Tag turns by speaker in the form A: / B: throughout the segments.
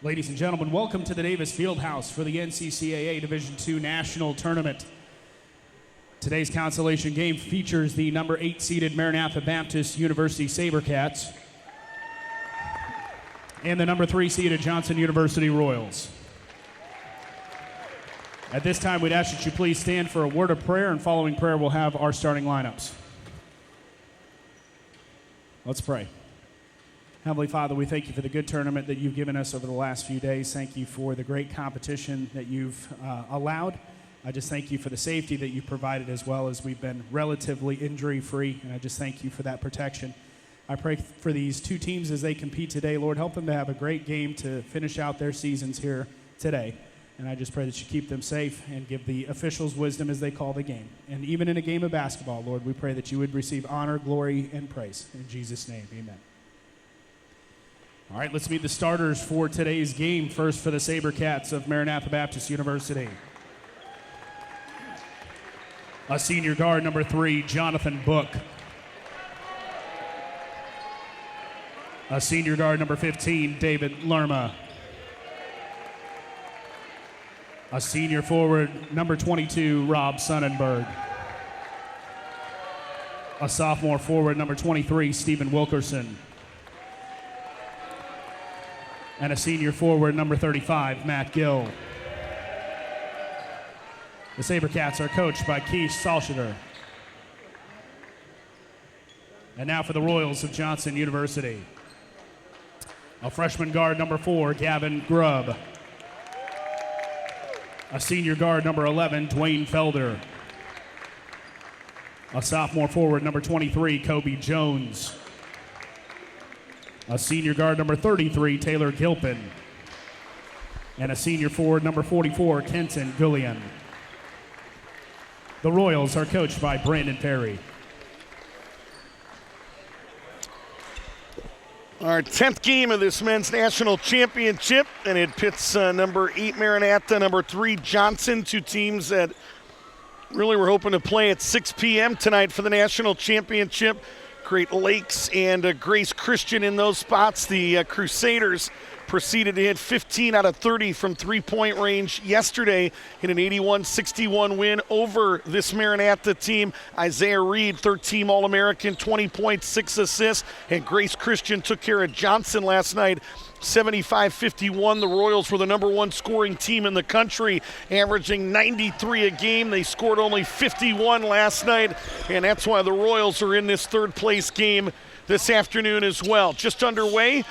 A: Ladies and gentlemen, welcome to the Davis Fieldhouse for the NCCAA Division II National Tournament. Today's consolation game features the number 8 seeded Maranatha Baptist University SaberCats and the number 3 seeded Johnson University Royals. At this time, we'd ask that you please stand for a word of prayer, and following prayer, we'll have our starting lineups. Let's pray. Heavenly Father, we thank you for the good tournament that you've given us over the last few days. Thank you for the great competition that you've allowed. I just thank you for the safety that you provided, as well as we've been relatively injury-free, and I just thank you for that protection. I pray for these two teams as they compete today. Lord, help them to have a great game to finish out their seasons here today. And I just pray that you keep them safe and give the officials wisdom as they call the game. And even in a game of basketball, Lord, we pray that you would receive honor, glory, and praise. In Jesus' name, amen. All right, let's meet the starters for today's game. First for the SaberCats of Maranatha Baptist University. A senior guard, number 3, Jonathan Book. A senior guard, number 15, David Lerma. A senior forward, number 22, Rob Sonnenberg. A sophomore forward, number 23, Stephen Wilkerson. And a senior forward, number 35, Matt Gill. The SaberCats are coached by Keith Salschutter. And now for the Royals of Johnson University. A freshman guard, number 4, Gavin Grubb. A senior guard, number 11, Dwayne Felder. A sophomore forward, number 23, Kobe Jones. A senior guard, number 33, Taylor Gilpin. And a senior forward, number 44, Kenton Gullion. The Royals are coached by Brandon Perry.
B: Our 10th game of this men's national championship, and it pits number 8 Maranatha, number 3 Johnson, two teams that really were hoping to play at 6 p.m. tonight for the national championship. Great Lakes and Grace Christian in those spots. The Crusaders proceeded to hit 15 out of 30 from three-point range yesterday in an 81-61 win over this Maranatha team. Isaiah Reed, third-team All-American, 20 points, 6 assists, and Grace Christian took care of Johnson last night, 75-51. The Royals were the number 1 scoring team in the country, averaging 93 a game. They scored only 51 last night, and that's why the Royals are in this third-place game this afternoon as well. Just underway.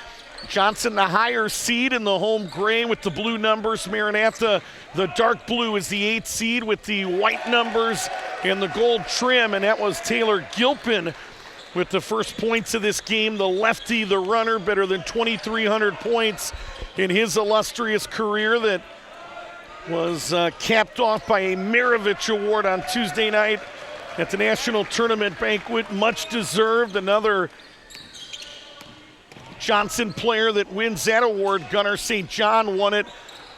B: Johnson, the higher seed in the home gray with the blue numbers. Maranatha, the dark blue, is the 8th seed with the white numbers and the gold trim, and that was Taylor Gilpin with the first points of this game. The lefty, the runner, better than 2,300 points in his illustrious career that was capped off by a Maravich Award on Tuesday night at the National Tournament Banquet. Much deserved. Another Johnson player that wins that award, Gunnar St. John, won it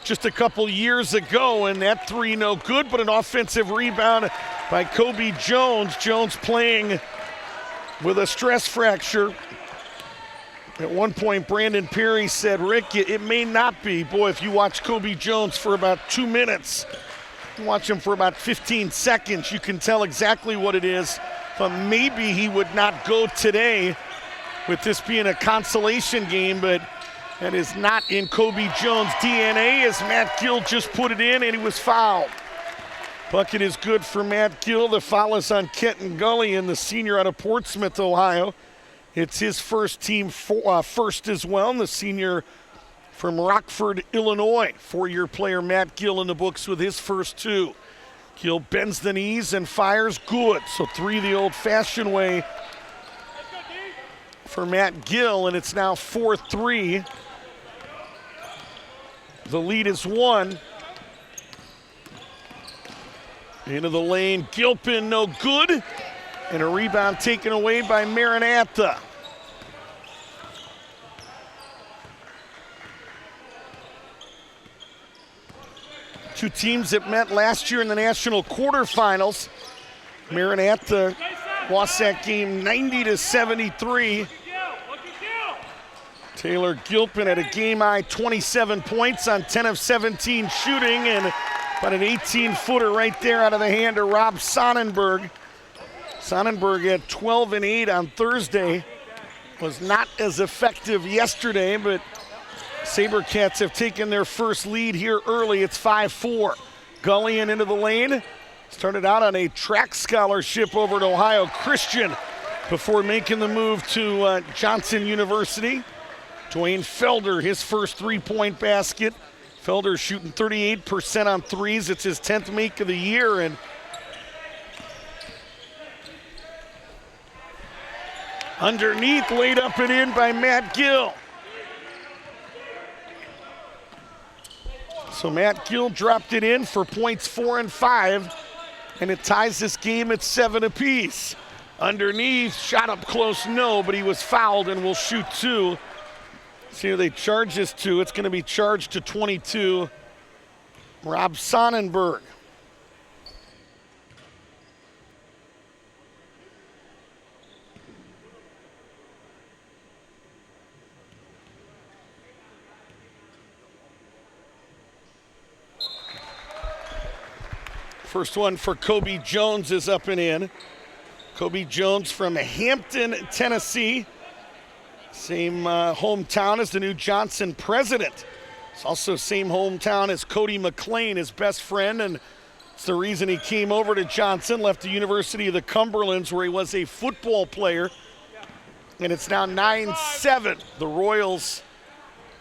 B: just a couple years ago, and that 3 no good, but an offensive rebound by Kobe Jones. Jones playing with a stress fracture. At one point, Brandon Perry said, Rick, it may not be. Boy, if you watch Kobe Jones for about 2 minutes, watch him for about 15 seconds, you can tell exactly what it is. But maybe he would not go today, with this being a consolation game, but that is not in Kobe Jones' DNA, as Matt Gill just put it in and he was fouled. Bucket is good for Matt Gill. The foul is on Kenton Gullion, the senior out of Portsmouth, Ohio. It's his first team first as well, and the senior from Rockford, Illinois. 4-year player Matt Gill in the books with his first 2. Gill bends the knees and fires good. So 3 the old-fashioned way for Matt Gill, and it's now 4-3. The lead is 1. Into the lane, Gilpin, no good. And a rebound taken away by Maranatha. Two teams that met last year in the national quarterfinals. Maranatha lost that game 90-73. Taylor Gilpin at a game-high 27 points on 10 of 17 shooting, and about an 18-footer right there out of the hand of Rob Sonnenberg. Sonnenberg had 12 and 8 on Thursday. Was not as effective yesterday, but SaberCats have taken their first lead here early. It's 5-4. Gullion into the lane. Started out on a track scholarship over at Ohio Christian before making the move to Johnson University. Dwayne Felder, his first three-point basket. Felder shooting 38% on threes. It's his 10th make of the year. And underneath, laid up and in by Matt Gill. So Matt Gill dropped it in for points 4 and 5, and it ties this game at 7 apiece. Underneath, shot up close, no, but he was fouled and will shoot 2. See who they charge this to. It's going to be charged to 22. Rob Sonnenberg. First one for Kobe Jones is up and in. Kobe Jones from Hampton, Tennessee. Same hometown as the new Johnson president. It's also same hometown as Cody McLean, his best friend, and it's the reason he came over to Johnson, left the University of the Cumberlands where he was a football player. And it's now 9-7. The Royals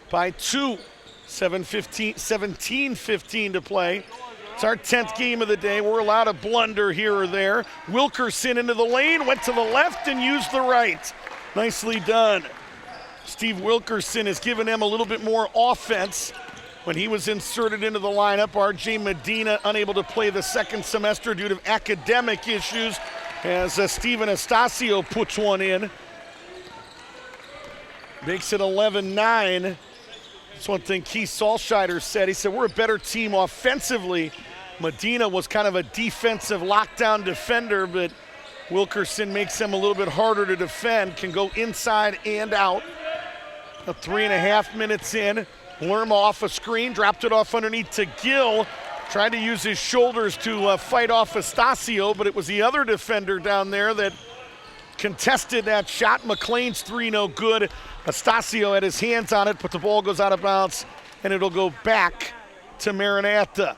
B: by 2. 17-15 to play. It's our 10th game of the day. We're allowed a blunder here or there. Wilkerson into the lane, went to the left and used the right. Nicely done. Steve Wilkerson has given them a little bit more offense when he was inserted into the lineup. R.J. Medina unable to play the second semester due to academic issues as Steven Estacio puts one in. Makes it 11-9. That's one thing Keith Salscheider said. He said, we're a better team offensively. Medina was kind of a defensive lockdown defender, but Wilkerson makes them a little bit harder to defend, can go inside and out. 3.5 minutes in. Lerma off a screen, dropped it off underneath to Gill. Tried to use his shoulders to fight off Estacio, but it was the other defender down there that contested that shot. McLean's three no good. Estacio had his hands on it, but the ball goes out of bounds, and it'll go back to Maranatha.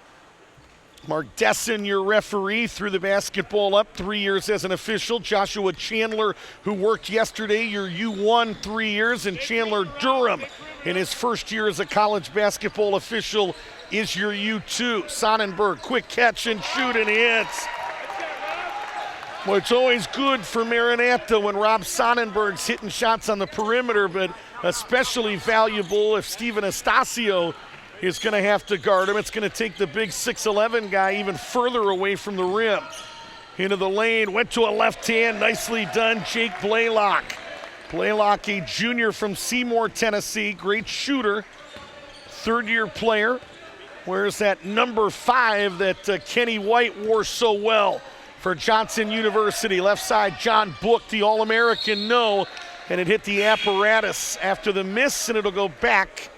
B: Mark Desson, your referee, threw the basketball up, 3 years as an official. Joshua Chandler, who worked yesterday, your U1, 3 years. And Chandler Durham, in his first year as a college basketball official, is your U2. Sonnenberg, quick catch and shoot, and hits. Well, it's always good for Maranatha when Rob Sonnenberg's hitting shots on the perimeter, but especially valuable if Steven Estacio is going to have to guard him. It's going to take the big 6'11 guy even further away from the rim. Into the lane, went to a left hand, nicely done, Jake Blaylock. Blaylock, a junior from Seymour, Tennessee, great shooter, third-year player. Wears that number 5 that Kenny White wore so well for Johnson University. Left side, John Book, the All-American, no, and it hit the apparatus after the miss, and it'll go back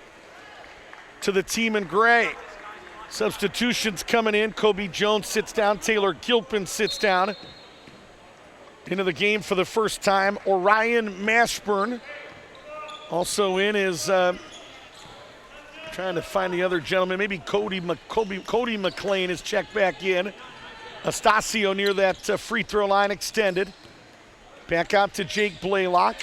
B: to the team in gray. Substitutions coming in. Kobe Jones sits down. Taylor Gilpin sits down. Into the game for the first time, Orion Mashburn. Also in is, trying to find the other gentleman, maybe Cody McLean is checked back in. Estacio near that free throw line extended. Back out to Jake Blaylock.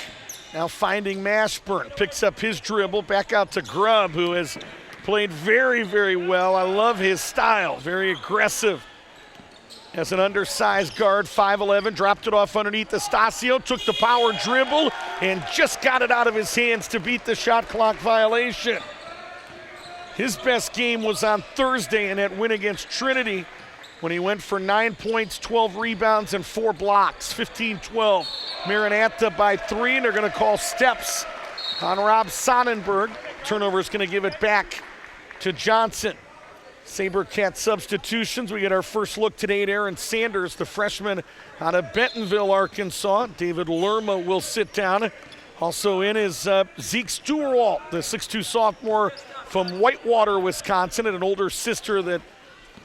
B: Now finding Mashburn. Picks up his dribble. Back out to Grubb, who has played very, very well. I love his style. Very aggressive. As an undersized guard, 5'11", dropped it off underneath Estacio, took the power dribble, and just got it out of his hands to beat the shot clock violation. His best game was on Thursday in that win against Trinity when he went for 9 points, 12 rebounds, and 4 blocks, 15-12. Maranatha by 3, and they're going to call steps on Rob Sonnenberg. Turnover is going to give it back to Johnson. SaberCat substitutions. We get our first look today at Aaron Sanders, the freshman out of Bentonville, Arkansas. David Lerma will sit down. Also in is Zeke Stewart, the 6'2 sophomore from Whitewater, Wisconsin, and an older sister that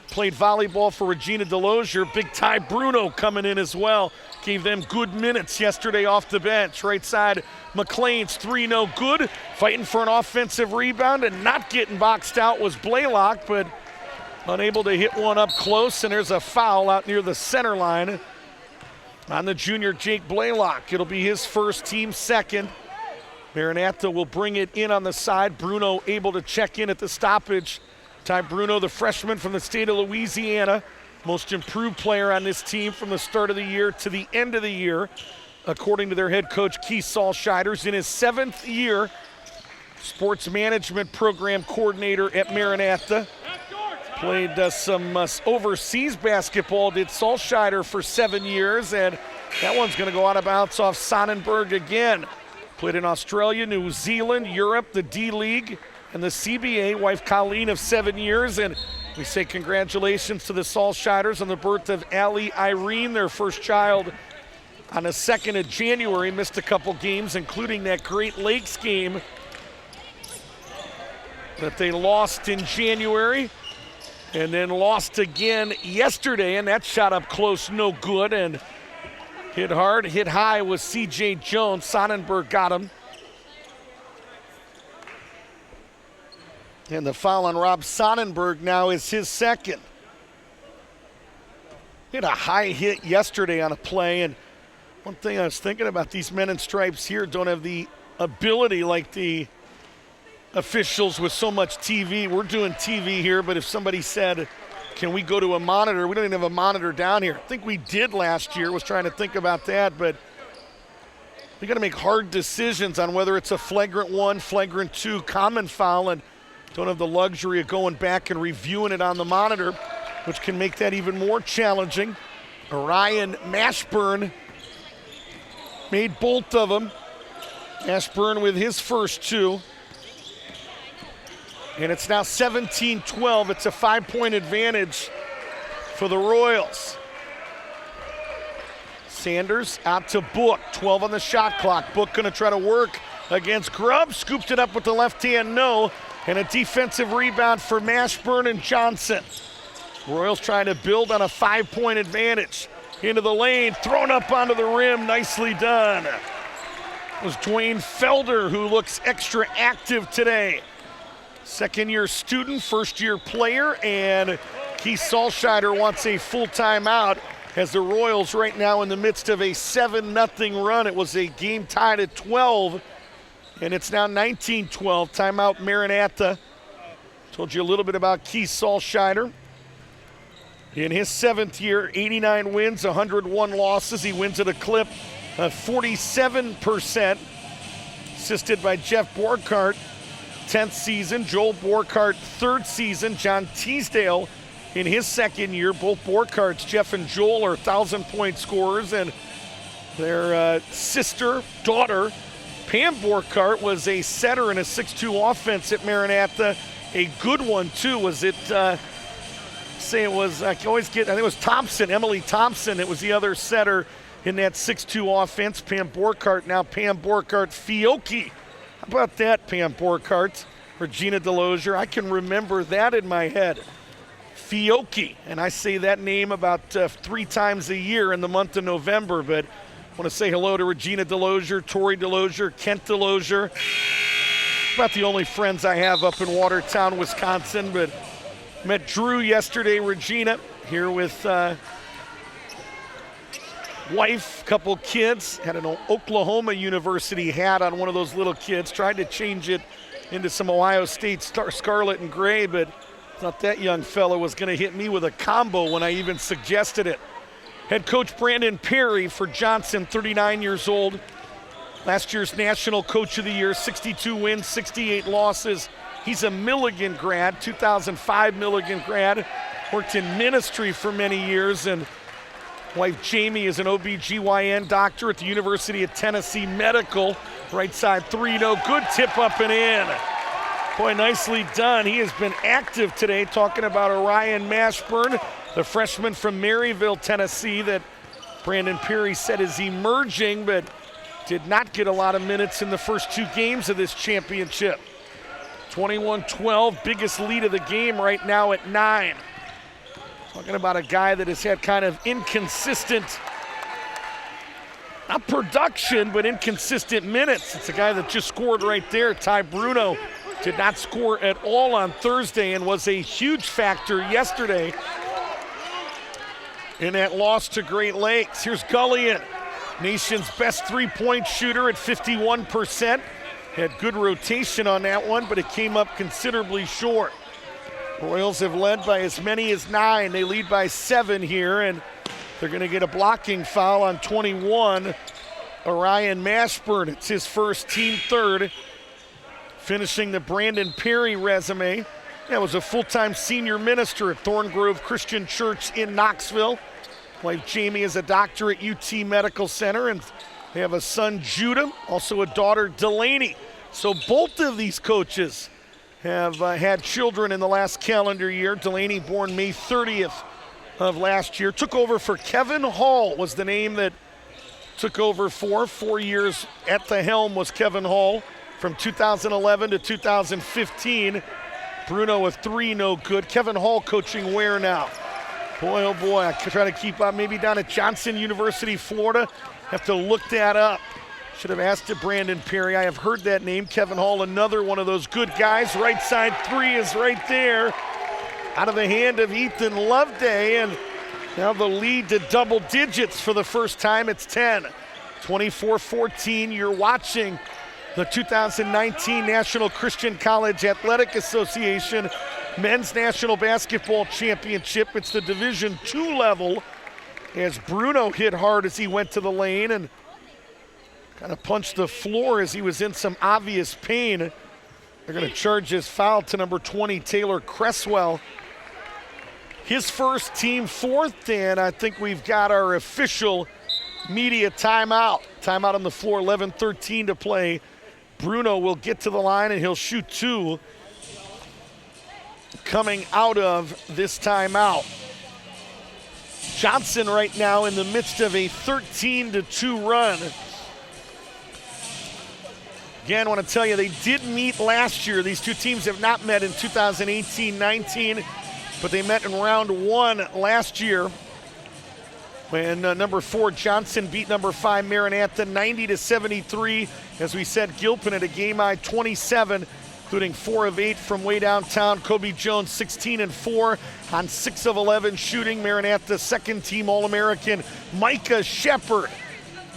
B: played volleyball for Regina Delosier. Big Ty Bruno coming in as well. Gave them good minutes yesterday off the bench. Right side, McLean's 3 no good. Fighting for an offensive rebound and not getting boxed out was Blaylock, but unable to hit one up close, and there's a foul out near the center line on the junior Jake Blaylock. It'll be his first, team second. Maranatha will bring it in on the side. Bruno able to check in at the stoppage. Ty Bruno, the freshman from the state of Louisiana, most improved player on this team from the start of the year to the end of the year, according to their head coach Keith Salsheider's in his 7th year, sports management program coordinator at Maranatha. Played some overseas basketball, did Salsheider for 7 years, and that one's going to go out of bounds off Sonnenberg again. Played in Australia, New Zealand, Europe, the D-League, and the CBA. Wife Colleen of 7 years, and we say congratulations to the Salsheiders on the birth of Allie Irene, their first child, on the 2nd of January. Missed a couple games, including that Great Lakes game that they lost in January. And then lost again yesterday, and that shot up close, no good. And hit hard, hit high was C.J. Jones. Sonnenberg got him. And the foul on Rob Sonnenberg now is his second. Hit a high hit yesterday on a play, and one thing I was thinking about, these men in stripes here don't have the ability like the officials with so much TV. We're doing TV here, but if somebody said, can we go to a monitor? We don't even have a monitor down here. I think we did last year, was trying to think about that, but we got to make hard decisions on whether it's a flagrant 1, flagrant 2, common foul, and don't have the luxury of going back and reviewing it on the monitor, which can make that even more challenging. Ryan Mashburn made both of them. Mashburn with his first 2. And it's now 17-12. It's a 5-point advantage for the Royals. Sanders out to Book, 12 on the shot clock. Book gonna try to work against Grubb. Scooped it up with the left hand, no. And a defensive rebound for Mashburn and Johnson. Royals trying to build on a 5-point advantage. Into the lane, thrown up onto the rim, nicely done. It was Dwayne Felder who looks extra active today. Second-year student, first-year player, and Keith Salsheider wants a full timeout as the Royals right now in the midst of a 7-0 run. It was a game tied at 12, and it's now 19-12. Timeout Maranatha. Told you a little bit about Keith Salsheider. In his 7th year, 89 wins, 101 losses. He wins at a clip of 47%, assisted by Jeff Borkart. 10th season, Joel Borkart 3rd season, John Teasdale in his 2nd year. Both Borkarts, Jeff and Joel, are 1,000-point scorers, and their daughter, Pam Borkart, was a setter in a 6'2 offense at Maranatha. A good one, too. Was it, I think it was Thompson, Emily Thompson. It was the other setter in that 6'2 offense. Pam Borkart, now Pam Borkart Fiocchi. How about that, Pam Borkart? Regina Delosier. I can remember that in my head. Fiocchi. And I say that name about 3 times a year in the month of November. But I want to say hello to Regina Delosier, Tori Delosier, Kent Delosier. About the only friends I have up in Watertown, Wisconsin. But met Drew yesterday, Regina, here with wife, couple kids, had an Oklahoma University hat on one of those little kids, tried to change it into some Ohio State scarlet and gray, but thought that young fellow was going to hit me with a combo when I even suggested it. Head coach Brandon Perry for Johnson, 39 years old. Last year's National Coach of the Year, 62 wins, 68 losses. He's a Milligan grad, 2005 Milligan grad, worked in ministry for many years, and wife Jamie is an OBGYN doctor at the University of Tennessee Medical. Right side 3, no good, tip up and in. Boy, nicely done. He has been active today, talking about Orion Mashburn, the freshman from Maryville, Tennessee, that Brandon Peary said is emerging, but did not get a lot of minutes in the first 2 games of this championship. 21-12, biggest lead of the game right now at 9. Talking about a guy that has had kind of inconsistent, not production, but inconsistent minutes. It's a guy that just scored right there. Ty Bruno did not score at all on Thursday and was a huge factor yesterday in that loss to Great Lakes. Here's Gullion, nation's best three-point shooter at 51%. Had good rotation on that one, but it came up considerably short. Royals have led by as many as 9. They lead by 7 here, and they're going to get a blocking foul on 21. Orion Mashburn, it's his first, team third. Finishing the Brandon Perry resume. That was a full-time senior minister at Thorngrove Christian Church in Knoxville. Wife Jamie is a doctor at UT Medical Center, and they have a son, Judah, also a daughter, Delaney. So both of these coaches have had children in the last calendar year. Delaney born May 30th of last year. Took over for Kevin Hall was the name that took over for. 4 years at the helm was Kevin Hall from 2011 to 2015. Bruno with 3, no good. Kevin Hall coaching where now? Boy, oh boy, I try to keep up. Maybe down at Johnson University, Florida. Have to look that up. Should have asked it Brandon Perry. I have heard that name. Kevin Hall, another one of those good guys. Right side 3 is right there. Out of the hand of Ethan Loveday, and now the lead to double digits for the first time. It's 10. 24-14. You're watching the 2019 National Christian College Athletic Association Men's National Basketball Championship. It's the Division II level, as Bruno hit hard as he went to the lane and kind of punched the floor as he was in some obvious pain. They're going to charge his foul to number 20, Taylor Cresswell. His first, team fourth, and I think we've got our official media timeout. Timeout on the floor, 11:13 to play. Bruno will get to the line and he'll shoot 2 coming out of this timeout. Johnson right now in the midst of a 13-2 run. Again, I want to tell you, they did meet last year. These two teams have not met in 2018-19, but they met in round 1 last year when number 4 Johnson beat number 5 Maranatha 90-73. As we said, Gilpin at a game-high 27, including 4 of 8 from way downtown. Kobe Jones 16 and 4 on 6 of 11 shooting. Maranatha second-team All-American Micah Shepard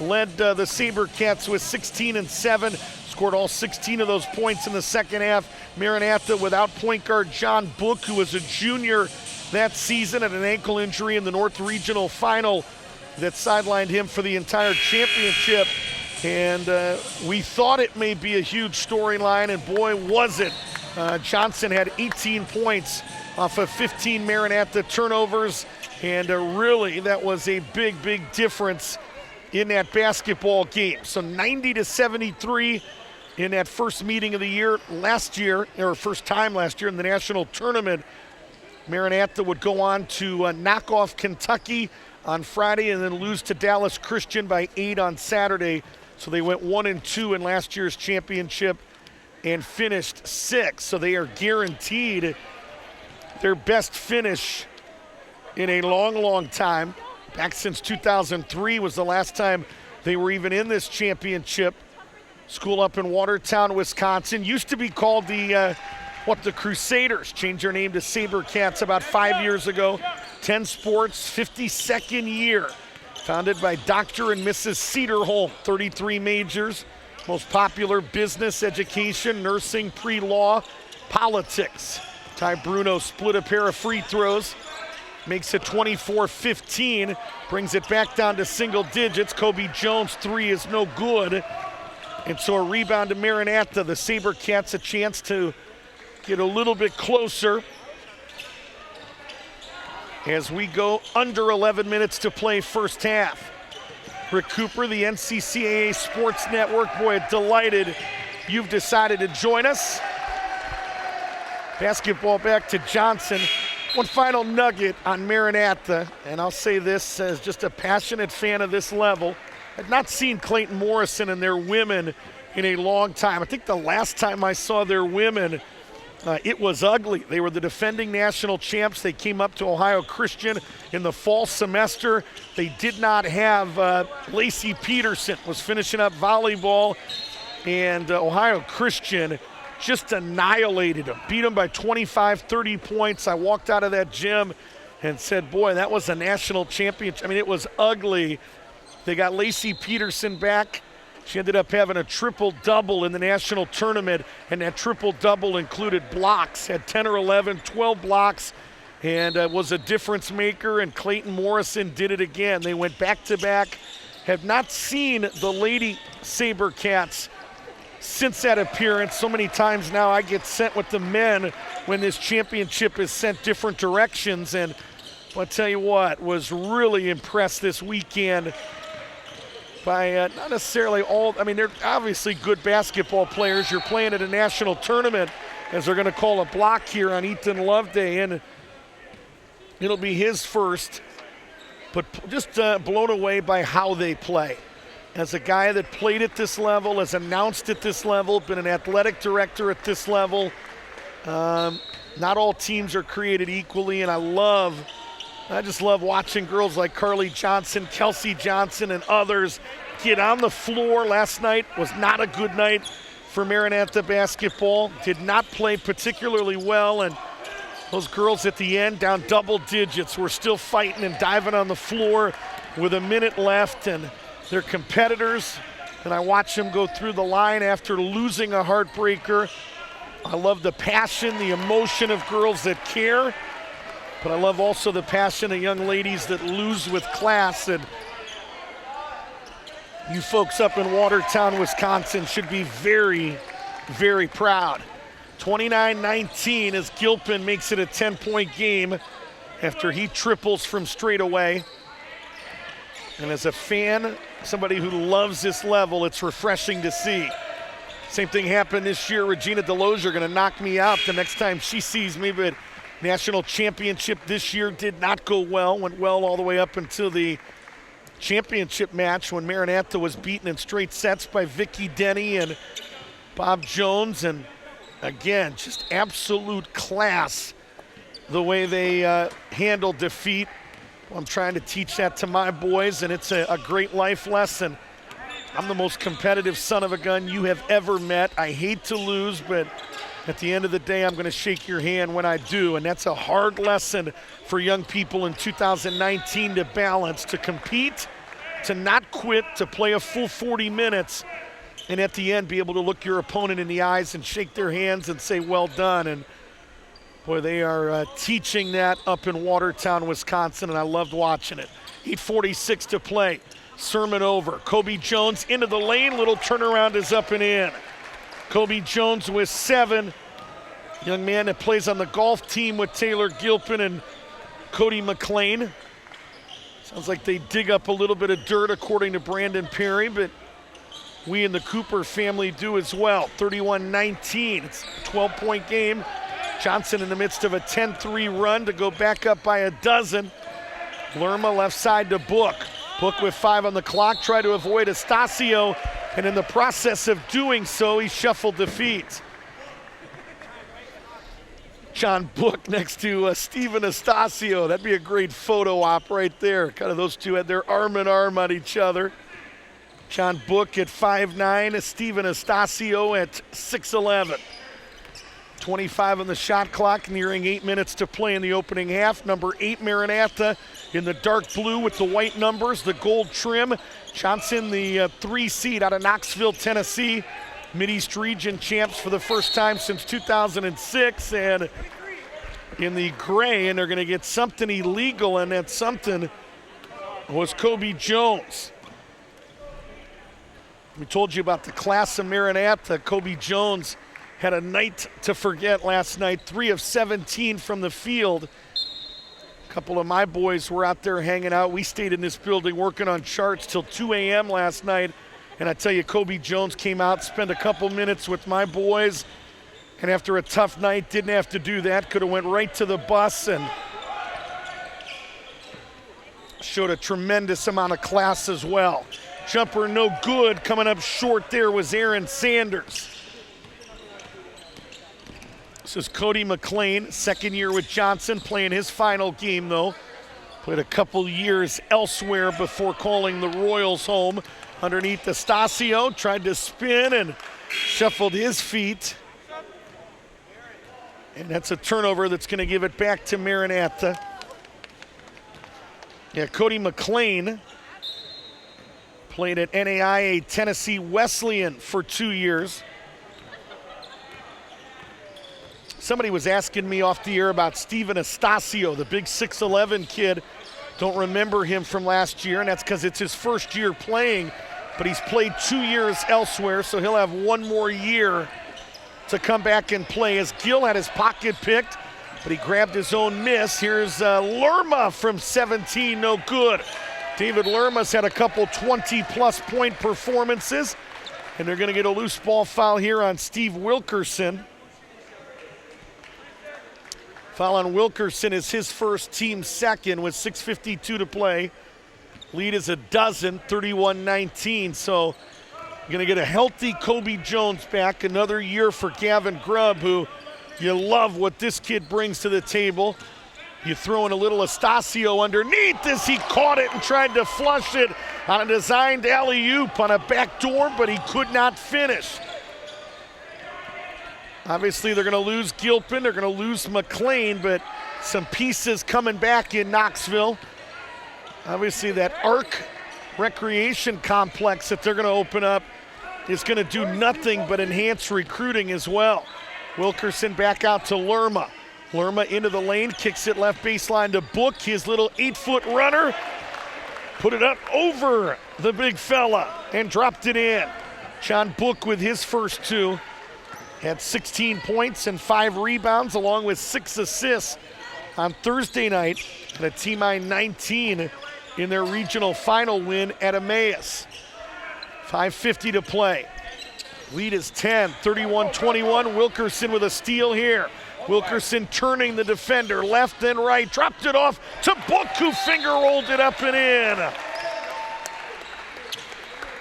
B: led the SaberCats with 16 and 7. Scored all 16 of those points in the second half. Maranatha without point guard John Book, who was a junior that season at an ankle injury in the North Regional Final that sidelined him for the entire championship. And we thought it may be a huge storyline, and boy, was it. Johnson had 18 points off of 15 Maranatha turnovers, and really that was a big, big difference in that basketball game. So 90-73 in that first meeting of the year last year, or first time last year in the national tournament. Maranatha would go on to knock off Kentucky on Friday and then lose to Dallas Christian by 8 on Saturday. So they went 1-2 in last year's championship and finished 6th. So they are guaranteed their best finish in a long, long time. Back since 2003 was the last time they were even in this championship. School up in Watertown, Wisconsin. Used to be called the Crusaders. Changed their name to SaberCats about 5 years ago. 10 sports, 52nd year. Founded by Dr. and Mrs. Cedarholm, 33 majors. Most popular: business, education, nursing, pre-law, politics. Ty Bruno split a pair of free throws. Makes it 24-15, brings it back down to single digits. Kobe Jones' 3 is no good. And so a rebound to Maranatha. The SaberCats a chance to get a little bit closer as we go under 11 minutes to play first half. Rick Cooper, the NCCAA Sports Network. Boy, delighted you've decided to join us. Basketball back to Johnson. One final nugget on Maranatha, and I'll say this as just a passionate fan of this level. I've not seen Clayton Morrison and their women in a long time. I think the last time I saw their women, it was ugly. They were the defending national champs. They came up to Ohio Christian in the fall semester. They did not have Lacey Peterson was finishing up volleyball, and Ohio Christian just annihilated them, beat them by 25, 30 points. I walked out of that gym and said, boy, that was a national championship. I mean, it was ugly. They got Lacey Peterson back. She ended up having a triple-double in the national tournament, and that triple-double included blocks, had 10 or 11, 12 blocks, and was a difference maker, and Clayton Morrison did it again. They went back-to-back. Have not seen the Lady SaberCats since that appearance. So many times now I get sent with the men when this championship is sent different directions, and I'll tell you what, was really impressed this weekend by not necessarily all, I mean, they're obviously good basketball players. You're playing at a national tournament, as they're going to call a block here on Ethan Loveday, and it'll be his first, but just blown away by how they play. As a guy that played at this level, has announced at this level, been an athletic director at this level, not all teams are created equally, and I just love watching girls like Carly Johnson, Kelsey Johnson, and others get on the floor. Last night was not a good night for Maranatha basketball. Did not play particularly well, and those girls at the end, down double digits, were still fighting and diving on the floor with a minute left, and they're competitors, and I watch them go through the line after losing a heartbreaker. I love the passion, the emotion of girls that care, but I love also the passion of young ladies that lose with class. And you folks up in Watertown, Wisconsin should be very, very proud. 29-19 as Gilpin makes it a 10-point game after he triples from straight away. And as a fan, somebody who loves this level, it's refreshing to see. Same thing happened this year. Regina Delozier going to knock me out the next time she sees me, but national championship this year did not go well. Went well all the way up until the championship match when Maranatha was beaten in straight sets by Vicky Denny and Bob Jones. And again, just absolute class the way they handled defeat. I'm trying to teach that to my boys, and it's a great life lesson. I'm the most competitive son of a gun you have ever met. I hate to lose, but at the end of the day, I'm going to shake your hand when I do, and that's a hard lesson for young people in 2019 to balance, to compete, to not quit, to play a full 40 minutes, and at the end be able to look your opponent in the eyes and shake their hands and say, well done. And boy, they are teaching that up in Watertown, Wisconsin, and I loved watching it. 8:46 to play. Sermon over. Kobe Jones into the lane. Little turnaround is up and in. Kobe Jones with 7. Young man that plays on the golf team with Taylor Gilpin and Cody McLean. Sounds like they dig up a little bit of dirt according to Brandon Perry, but we in the Cooper family do as well. 31-19. It's a 12-point game. Johnson in the midst of a 10-3 run to go back up by a dozen. Lerma left side to Book. Book with 5 on the clock, try to avoid Estacio, and in the process of doing so, he shuffled the feet. John Book next to Steven Estacio. That'd be a great photo op right there. Kind of those two had their arm in arm on each other. John Book at 5'9", Steven Estacio at 6'11". 25 on the shot clock, nearing 8 minutes to play in the opening half. Number 8, Maranatha, in the dark blue with the white numbers, the gold trim. Johnson, the 3 seed out of Knoxville, Tennessee. Mid-East region champs for the first time since 2006. And in the gray, and they're going to get something illegal, and that something was Kobe Jones. We told you about the class of Maranatha. Kobe Jones had a night to forget last night. 3 of 17 from the field. A couple of my boys were out there hanging out. We stayed in this building working on charts till 2 a.m. last night. And I tell you, Kobe Jones came out, spent a couple minutes with my boys, and after a tough night, didn't have to do that. Could have went right to the bus and showed a tremendous amount of class as well. Jumper no good. Coming up short there was Aaron Sanders. This is Cody McLean, second year with Johnson, playing his final game though. Played a couple years elsewhere before calling the Royals home. Underneath Estacio, tried to spin and shuffled his feet. And that's a turnover that's going to give it back to Maranatha. Yeah, Cody McLean played at NAIA Tennessee Wesleyan for 2 years. Somebody was asking me off the air about Steven Estacio, the big 6'11 kid. Don't remember him from last year, and that's because it's his first year playing, but he's played 2 years elsewhere, so he'll have 1 more year to come back and play. As Gill had his pocket picked, but he grabbed his own miss. Here's Lerma from 17, no good. David Lerma's had a couple 20-plus point performances, and they're going to get a loose ball foul here on Steve Wilkerson. Foul on Wilkerson is his first, team second, with 6:52 to play. Lead is a dozen, 31-19. So you're going to get a healthy Kobe Jones back. Another year for Gavin Grubb, who you love what this kid brings to the table. You throw in a little Estacio underneath as he caught it and tried to flush it on a designed alley-oop on a back door, but he could not finish. Obviously, they're going to lose Gilpin, they're going to lose McLean, but some pieces coming back in Knoxville. Obviously, that ARC recreation complex that they're going to open up is going to do nothing but enhance recruiting as well. Wilkerson back out to Lerma. Lerma into the lane, kicks it left baseline to Book, his little 8-foot runner. Put it up over the big fella and dropped it in. John Book with his first 2. Had 16 points and 5 rebounds along with 6 assists on Thursday night at a Team 19 in their regional final win at Emmaus. 5:50 to play. Lead is 10, 31-21. Wilkerson with a steal here. Wilkerson turning the defender left and right. Dropped it off to Book, who finger rolled it up and in.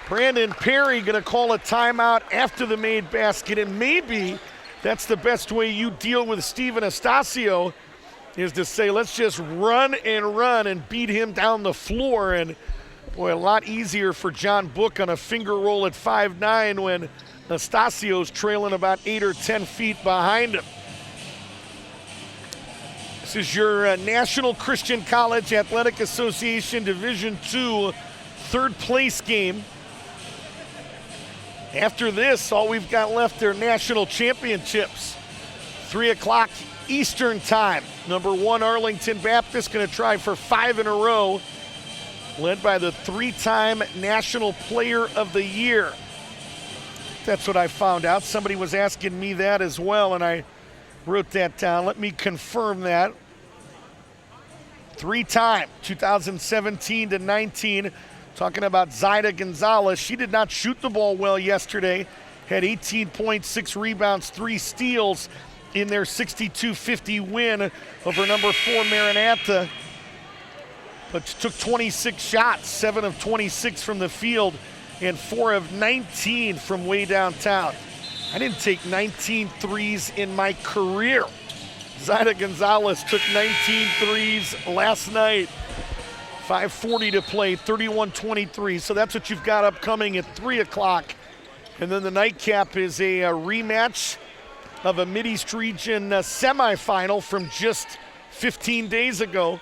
B: Brandon Perry going to call a timeout after the made basket, and maybe that's the best way you deal with Steven Estacio, is to say, let's just run and beat him down the floor. And boy, a lot easier for John Book on a finger roll at 5'9" when Estacio's trailing about 8 or 10 feet behind him. This is your National Christian College Athletic Association Division II third place game. After this, all we've got left are national championships. 3 o'clock Eastern time. Number 1 Arlington Baptist going to try for 5 in a row, led by the 3-time National Player of the Year. That's what I found out. Somebody was asking me that as well, and I wrote that down. Let me confirm that. 3-time, 2017 to 19. Talking about Zaida Gonzalez. She did not shoot the ball well yesterday. Had 18 points, 6 rebounds, 3 steals in their 62-50 win over number 4 Maranatha. But took 26 shots, 7 of 26 from the field, and 4 of 19 from way downtown. I didn't take 19 threes in my career. Zaida Gonzalez took 19 threes last night. 5:40 to play, 31-23. So that's what you've got upcoming at 3 o'clock. And then the nightcap is a rematch of a Mid-East Region semifinal from just 15 days ago.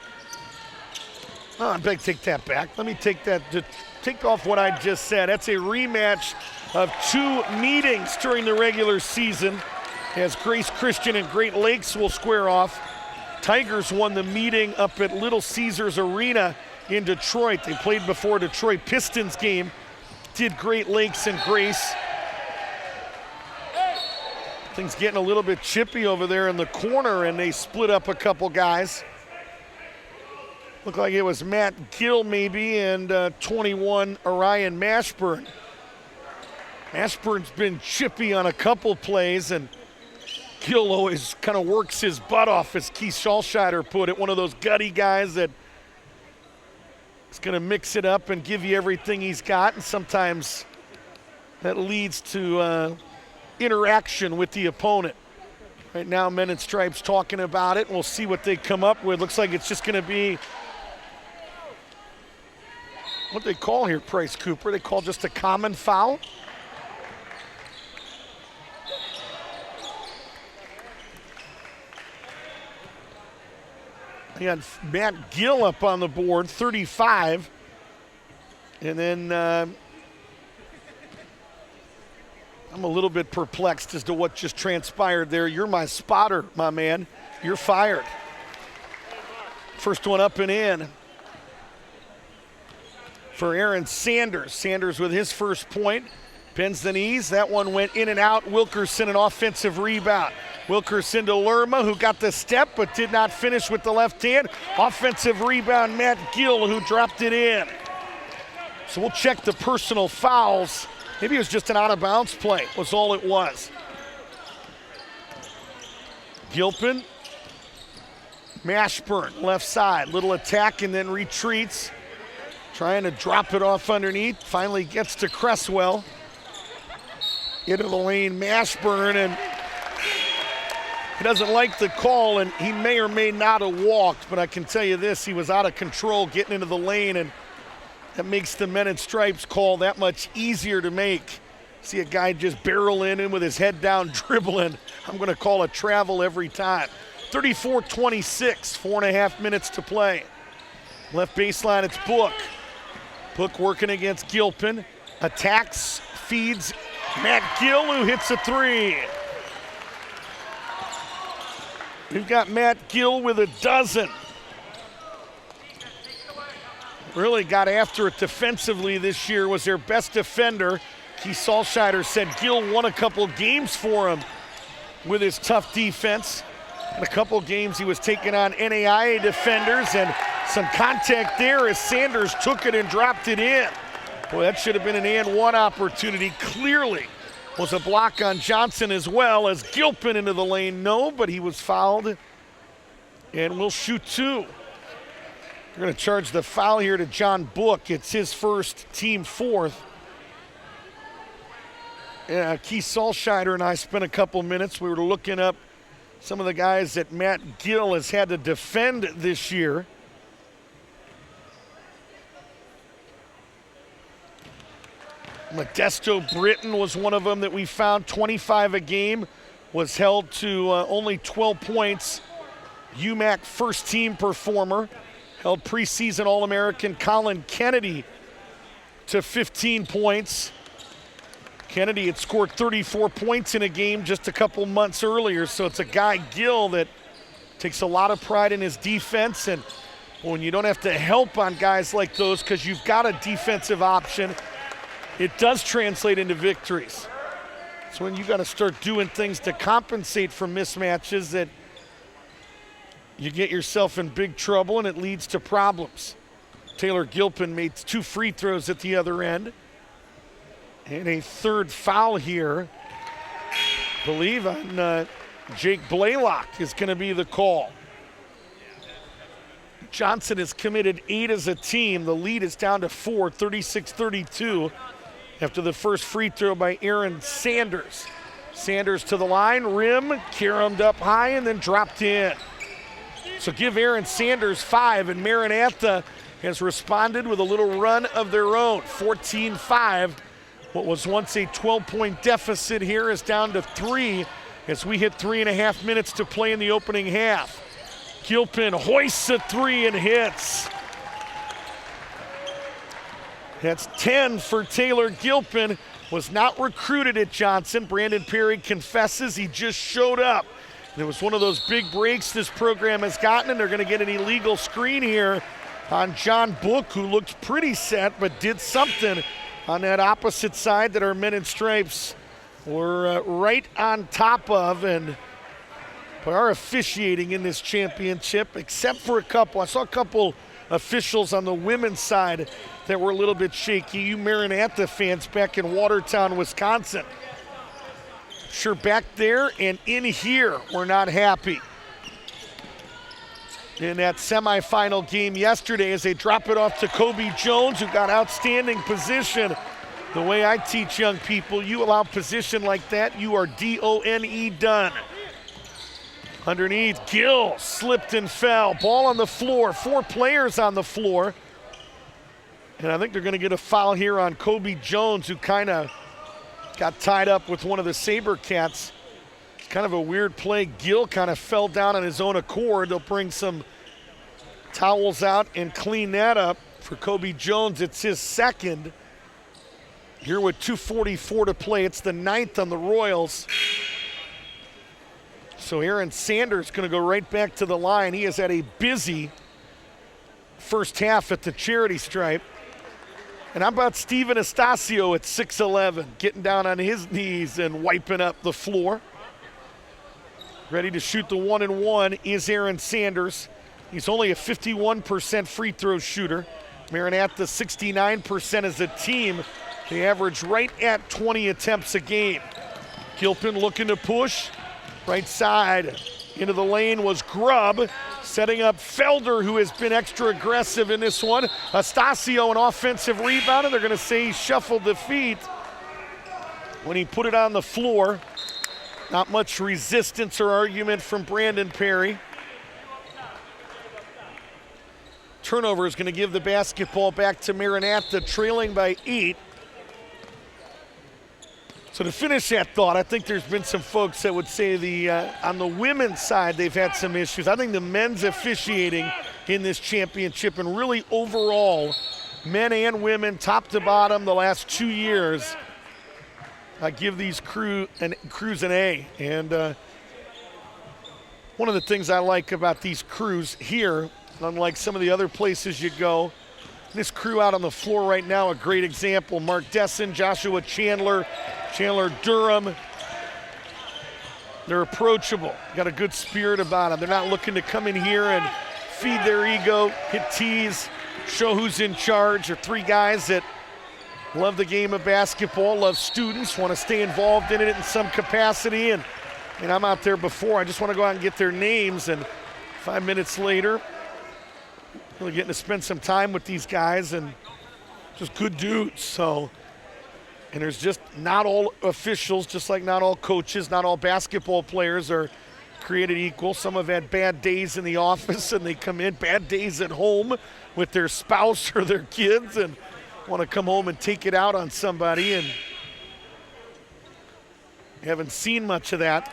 B: Oh, I beg to take that back. Let me take off what I just said. That's a rematch of 2 meetings during the regular season, as Grace Christian and Great Lakes will square off. Tigers won the meeting up at Little Caesars Arena in Detroit. They played before Detroit Pistons game. Did Great Lakes and Grace. Things getting a little bit chippy over there in the corner, and they split up a couple guys. Looked like it was Matt Gill maybe and 21 Orion Mashburn. Mashburn's been chippy on a couple plays, and Gill always kind of works his butt off, as Keith Schallscheider put it. One of those gutty guys that He's going to mix it up and give you everything he's got, and sometimes that leads to interaction with the opponent. Right now, Men in Stripes talking about it, and we'll see what they come up with. Looks like it's just going to be, what they call here, Price Cooper? They call just a common foul? He had Matt Gill up on the board, 35. And then I'm a little bit perplexed as to what just transpired there. You're my spotter, my man. You're fired. First one up and in for Aaron Sanders. Sanders with his first point. Bends the knees. That one went in and out. Wilkerson, an offensive rebound. Wilkerson to Lerma, who got the step but did not finish with the left hand. Offensive rebound, Matt Gill, who dropped it in. So we'll check the personal fouls. Maybe it was just an out-of-bounds play, was all it was. Gilpin, Mashburn, left side. Little attack and then retreats. Trying to drop it off underneath. Finally gets to Cresswell. Into the lane, Mashburn, and he doesn't like the call, and he may or may not have walked, but I can tell you this, he was out of control getting into the lane, and that makes the Men in Stripes call that much easier to make. See a guy just barrel in with his head down, dribbling. I'm going to call a travel every time. 34-26, 4.5 minutes to play. Left baseline, it's Book. Book working against Gilpin. Attacks, feeds Matt Gill, who hits a three. We've got Matt Gill with a dozen. Really got after it defensively this year, was their best defender. Keith Salscheider said Gill won a couple games for him with his tough defense. In a couple games he was taking on NAIA defenders, and some contact there as Sanders took it and dropped it in. Boy, that should have been an and one opportunity. Clearly was a block on Johnson as well as Gilpin into the lane. No, but he was fouled and will shoot two. They're going to charge the foul here to John Book. It's his first, team fourth. Yeah, Keith Salscheider and I spent a couple minutes. We were looking up some of the guys that Matt Gill has had to defend this year. Modesto Britton was one of them that we found, 25 a game, was held to only 12 points. UMAC first team performer, held preseason All-American Colin Kennedy to 15 points. Kennedy had scored 34 points in a game just a couple months earlier, so it's a guy, Gill, that takes a lot of pride in his defense, and when you don't have to help on guys like those because you've got a defensive option, it does translate into victories. So when you got to start doing things to compensate for mismatches, that you get yourself in big trouble and it leads to problems. Taylor Gilpin made 2 free throws at the other end. And a third foul here, I believe on Jake Blaylock is going to be the call. Johnson has committed 8 as a team. The lead is down to 4, 36-32. After the first free throw by Aaron Sanders. Sanders to the line, rim, caromed up high and then dropped in. So give Aaron Sanders 5, and Maranatha has responded with a little run of their own, 14-5. What was once a 12-point deficit here is down to 3 as we hit 3.5 minutes to play in the opening half. Gilpin hoists a 3 and hits. That's 10 for Taylor Gilpin. Was not recruited at Johnson. Brandon Perry confesses he just showed up. And it was one of those big breaks this program has gotten, and they're going to get an illegal screen here on John Book, who looked pretty set but did something on that opposite side that our Men in Stripes were right on top of. And but our officiating in this championship, except for a couple, I saw a couple officials on the women's side that were a little bit shaky. You Maranatha fans back in Watertown, Wisconsin, sure back there and in here we're not happy. in that semifinal game yesterday as they drop it off to Kobe Jones, who got outstanding position. The way I teach young people, you allow position like that, you are D-O-N-E done. Underneath, Gill slipped and fell. Ball on the floor, 4 players on the floor. And I think they're going to get a foul here on Kobe Jones, who kind of got tied up with one of the SaberCats. It's kind of a weird play. Gill kind of fell down on his own accord. They'll bring some towels out and clean that up for Kobe Jones. It's his second. Here with 2:44 to play. It's the 9th on the Royals. So Aaron Sanders going to go right back to the line. He has had a busy first half at the charity stripe. And how about Steven Estacio at 6'11", getting down on his knees and wiping up the floor. Ready to shoot the 1-and-1 is Aaron Sanders. He's only a 51% free throw shooter. Maranatha 69% as a team. They average right at 20 attempts a game. Gilpin looking to push. Right side into the lane was Grubb, setting up Felder, who has been extra aggressive in this one. Estacio, an offensive rebound, and they're going to say he shuffled the feet when he put it on the floor. Not much resistance or argument from Brandon Perry. Turnover is going to give the basketball back to Maranatha, trailing by 8. So to finish that thought, I think there's been some folks that would say on the women's side they've had some issues. I think the men's officiating in this championship and really overall, men and women, top to bottom, the last 2 years, I give these crews an A. And one of the things I like about these crews here, unlike some of the other places you go, this crew out on the floor right now, a great example. Mark Desson, Joshua Chandler, Chandler Durham. They're approachable, got a good spirit about them. They're not looking to come in here and feed their ego, hit tees, show who's in charge. They're 3 guys that love the game of basketball, love students, want to stay involved in it in some capacity. And I'm out there before. I just want to go out and get their names. And 5 minutes later, really getting to spend some time with these guys and just good dudes. So, and there's just not all officials, just like not all coaches, not all basketball players are created equal. Some have had bad days in the office and they come in, bad days at home with their spouse or their kids and want to come home and take it out on somebody, and haven't seen much of that.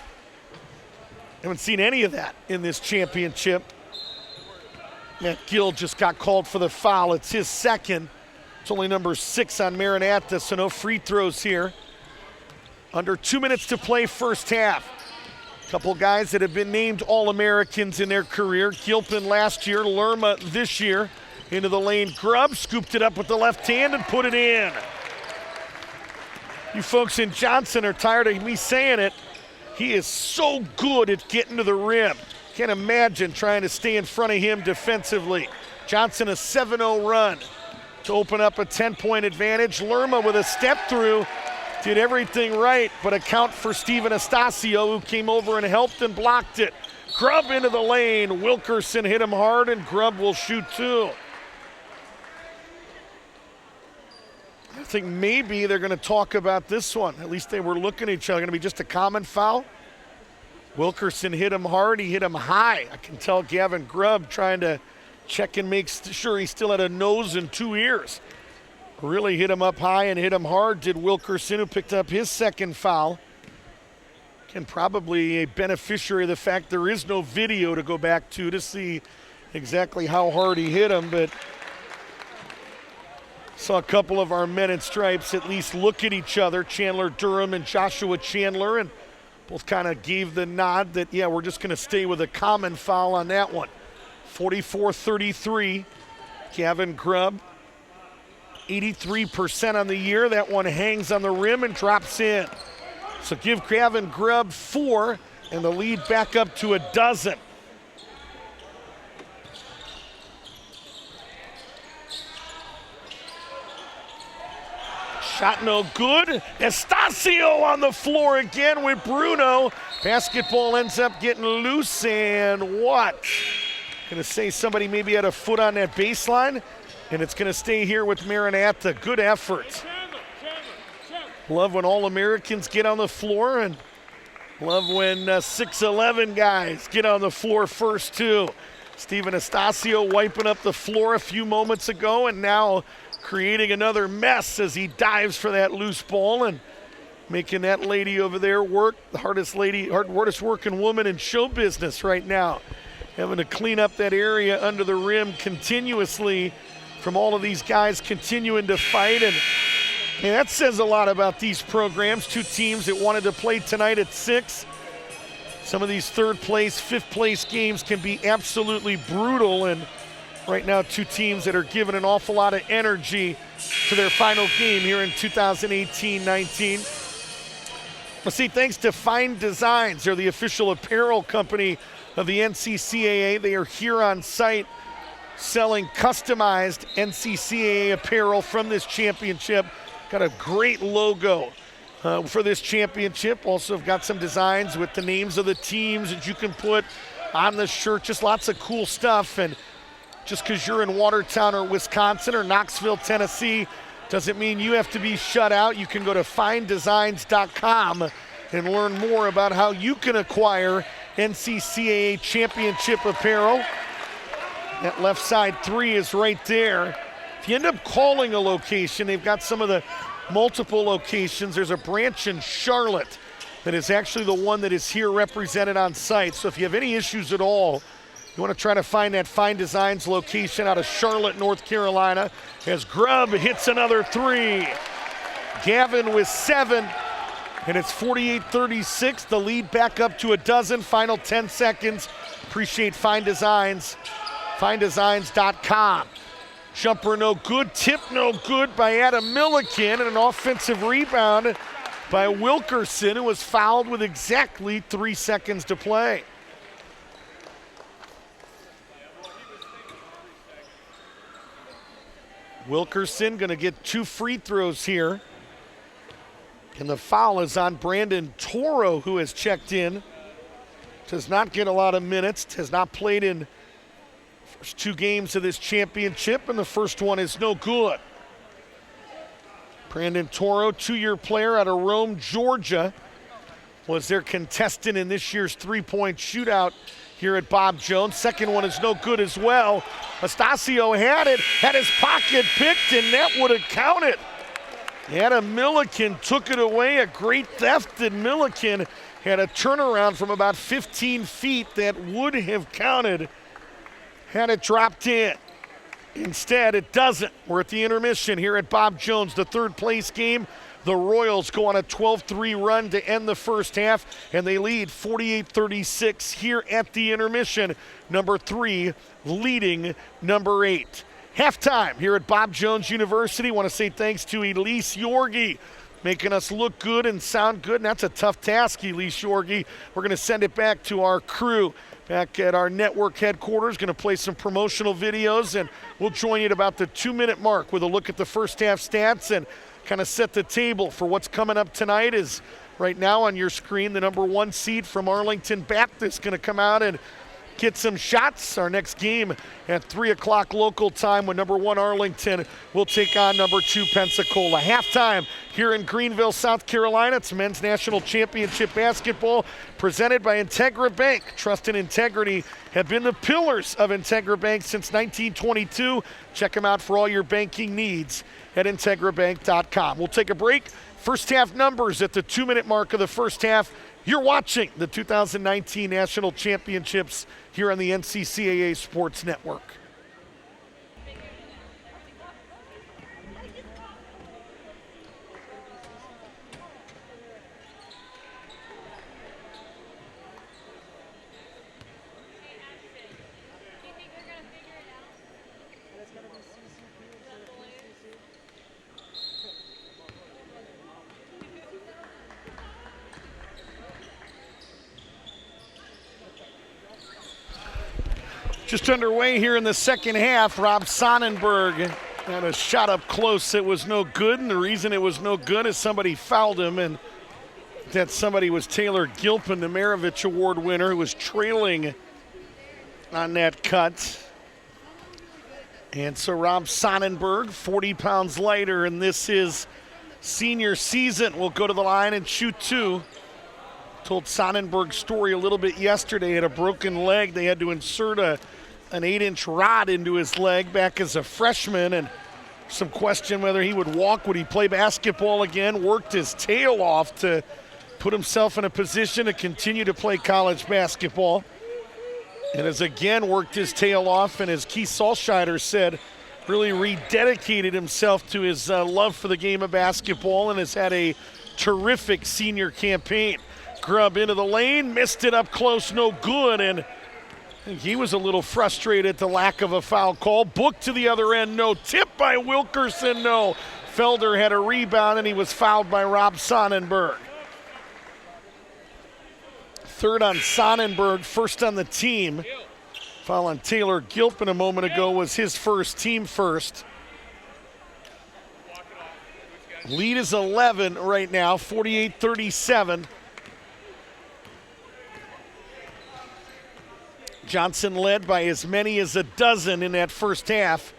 B: Haven't seen any of that in this championship. Matt Gill just got called for the foul. It's his second. It's only number 6 on Maranatha, so no free throws here. Under 2 minutes to play first half. A couple guys that have been named All-Americans in their career. Gilpin last year, Lerma this year. Into the lane, Grubb scooped it up with the left hand and put it in. You folks in Johnson are tired of me saying it. He is so good at getting to the rim. Can't imagine trying to stay in front of him defensively. Johnson a 7-0 run to open up a 10-point advantage. Lerma with a step through, did everything right, but account for Steven Estacio, who came over and helped and blocked it. Grubb into the lane. Wilkerson hit him hard, and Grubb will shoot 2. I think maybe they're going to talk about this one. At least they were looking at each other. Going to be just a common foul. Wilkerson hit him hard. He hit him high. I can tell Gavin Grubb trying to check and make sure he still had a nose and 2 ears. Really hit him up high and hit him hard, did Wilkerson, who picked up his second foul. Again, probably a beneficiary of the fact there is no video to go back to see exactly how hard he hit him, but saw a couple of our men in stripes at least look at each other, Chandler Durham and Joshua Chandler, and both kind of gave the nod that, yeah, we're just going to stay with a common foul on that one. 44-33, Gavin Grubb, 83% on the year. That one hangs on the rim and drops in. So give Gavin Grubb 4 and the lead back up to 12. Shot no good. Estacio on the floor again with Bruno. Basketball ends up getting loose, and what? Going to say somebody maybe had a foot on that baseline, and it's going to stay here with Maranatha. Good effort. Love when All-Americans get on the floor, and love when 6'11" guys get on the floor first, too. Steven Estacio wiping up the floor a few moments ago, and now creating another mess as he dives for that loose ball and making that lady over there work, the hardest working woman in show business right now. Having to clean up that area under the rim continuously from all of these guys continuing to fight. And that says a lot about these programs. Two teams that wanted to play tonight at 6. Some of these third place, fifth place games can be absolutely brutal. And right now, two teams that are giving an awful lot of energy to their final game here in 2018-19. Let's see, thanks to Fine Designs. They're the official apparel company of the NCCAA. They are here on site selling customized NCCAA apparel from this championship. Got a great logo for this championship. Also have got some designs with the names of the teams that you can put on the shirt. Just lots of cool stuff. And just because you're in Watertown or Wisconsin or Knoxville, Tennessee, doesn't mean you have to be shut out. You can go to finedesigns.com and learn more about how you can acquire NCCAA championship apparel. That left side 3 is right there. If you end up calling a location, they've got some of the multiple locations. There's a branch in Charlotte that is actually the one that is here represented on site. So if you have any issues at all, you want to try to find that Fine Designs location out of Charlotte, North Carolina, as Grubb hits another 3. Gavin with 7, and it's 48-36. The lead back up to a dozen. Final 10 seconds. Appreciate Fine Designs. FineDesigns.com. Jumper no good, tip no good by Adam Milliken, and an offensive rebound by Wilkerson, who was fouled with exactly 3 seconds to play. Wilkerson going to get 2 free throws here. And the foul is on Brandon Toro, who has checked in. Does not get a lot of minutes, has not played in first 2 games of this championship, and the first one is no good. Brandon Toro, 2-year player out of Rome, Georgia, was their contestant in this year's 3-point shootout here at Bob Jones. Second one is no good as well. Estacio had it, had his pocket picked, and that would have counted. Adam Milliken took it away, a great theft, and Milliken had a turnaround from about 15 feet that would have counted had it dropped in. Instead, it doesn't. We're at the intermission here at Bob Jones, the third place game. The Royals go on a 12-3 run to end the first half, and they lead 48-36 here at the intermission. Number 3 leading number 8. Halftime here at Bob Jones University. Want to say thanks to Elise Yorgi, making us look good and sound good, and that's a tough task, Elise Yorgi. We're going to send it back to our crew back at our network headquarters. Going to play some promotional videos, and we'll join you at about the 2-minute mark with a look at the first half stats and kind of set the table for what's coming up tonight. Is right now on your screen the number 1 seed from Arlington Baptist going to come out and get some shots. Our next game at 3 o'clock local time when number 1 Arlington will take on number 2 Pensacola. Halftime here in Greenville, South Carolina. It's men's national championship basketball presented by Integra Bank. Trust and integrity have been the pillars of Integra Bank since 1922. Check them out for all your banking needs at IntegraBank.com. We'll take a break. First half numbers at the 2-minute mark of the first half. You're watching the 2019 National Championships here on the NCCAA Sports Network. Just underway here in the second half. Rob Sonnenberg had a shot up close. It was no good, and the reason it was no good is somebody fouled him, and that somebody was Taylor Gilpin, the Maravich Award winner, who was trailing on that cut. And so Rob Sonnenberg, 40 pounds lighter, and this is senior season, will go to the line and shoot 2. Told Sonnenberg's story a little bit yesterday. Had a broken leg. They had to insert an 8-inch rod into his leg back as a freshman, and some question whether he would walk, would he play basketball again. Worked his tail off to put himself in a position to continue to play college basketball. And has again worked his tail off, and as Keith Saltscheider said, really rededicated himself to his love for the game of basketball and has had a terrific senior campaign. Grubb into the lane, missed it up close, no good, and I think he was a little frustrated at the lack of a foul call. Book to the other end, no. Tip by Wilkerson, no. Felder had a rebound, and he was fouled by Rob Sonnenberg. Third on Sonnenberg, first on the team. Foul on Taylor Gilpin a moment ago was his first, team first. Lead is 11 right now, 48-37. Johnson led by as many as a dozen in that first half.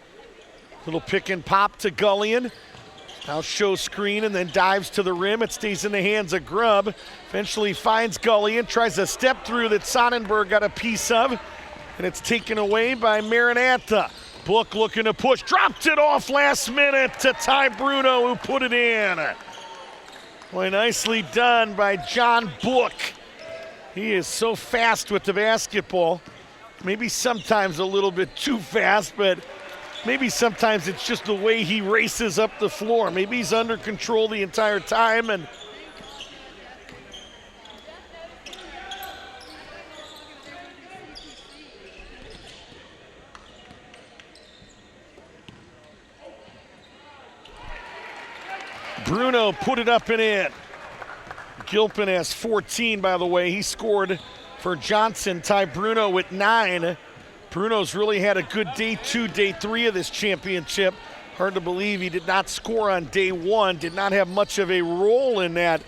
B: Little pick and pop to Gullion. Now shows screen and then dives to the rim. It stays in the hands of Grubb. Eventually finds Gullion, tries a step through that Sonnenberg got a piece of, and it's taken away by Maranatha. Book looking to push, dropped it off last minute to Ty Bruno, who put it in. Boy, nicely done by John Book. He is so fast with the basketball. Maybe sometimes a little bit too fast, but maybe sometimes it's just the way he races up the floor. Maybe he's under control the entire time. And Bruno put it up and in. Gilpin has 14, by the way. He scored for Johnson. Ty Bruno with 9. Bruno's really had a good day 2, day 3 of this championship. Hard to believe he did not score on day 1. Did not have much of a role in that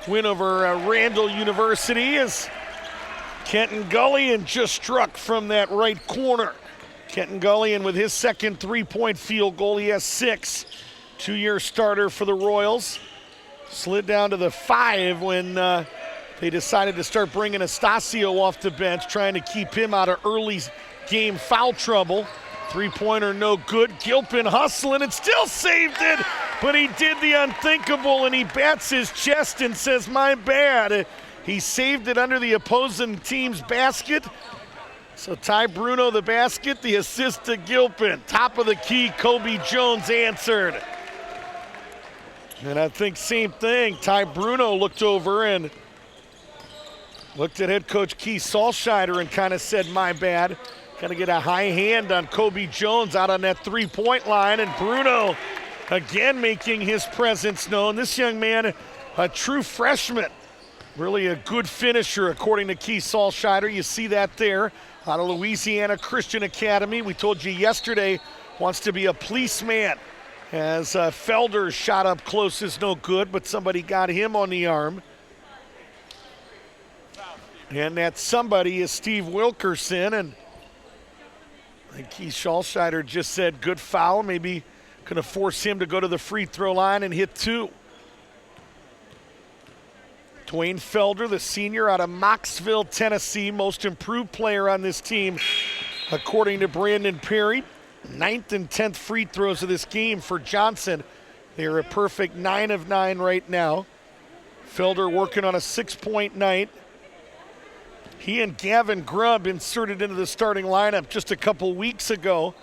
B: win over Randall University, as Kenton Gullion just struck from that right corner. Kenton Gullion with his second three-point field goal. He has 6. 2-year starter for the Royals. Slid down to the 5 when they decided to start bringing Estacio off the bench, trying to keep him out of early game foul trouble. Three-pointer no good. Gilpin hustling and still saved it, but he did the unthinkable, and he bats his chest and says, my bad. He saved it under the opposing team's basket. So Ty Bruno the basket, the assist to Gilpin. Top of the key, Kobe Jones answered. And I think same thing. Ty Bruno looked over and looked at head coach Keith Saltscheider and kind of said, my bad. Got to get a high hand on Kobe Jones out on that three-point line. And Bruno again making his presence known. This young man, a true freshman. Really a good finisher according to Keith Saltscheider. You see that there out of Louisiana Christian Academy. We told you yesterday, wants to be a policeman. As Felder shot up close is no good, but somebody got him on the arm. And that somebody is Steve Wilkerson. And I think Keith Saltscheider just said good foul, maybe going to force him to go to the free throw line and hit 2. Dwayne Felder, the senior out of Knoxville, Tennessee, most improved player on this team, according to Brandon Perry. 9th and 10th free throws of this game for Johnson. They're a perfect 9 of 9 right now. Felder working on a 6-point night. He and Gavin Grubb inserted into the starting lineup just a couple weeks ago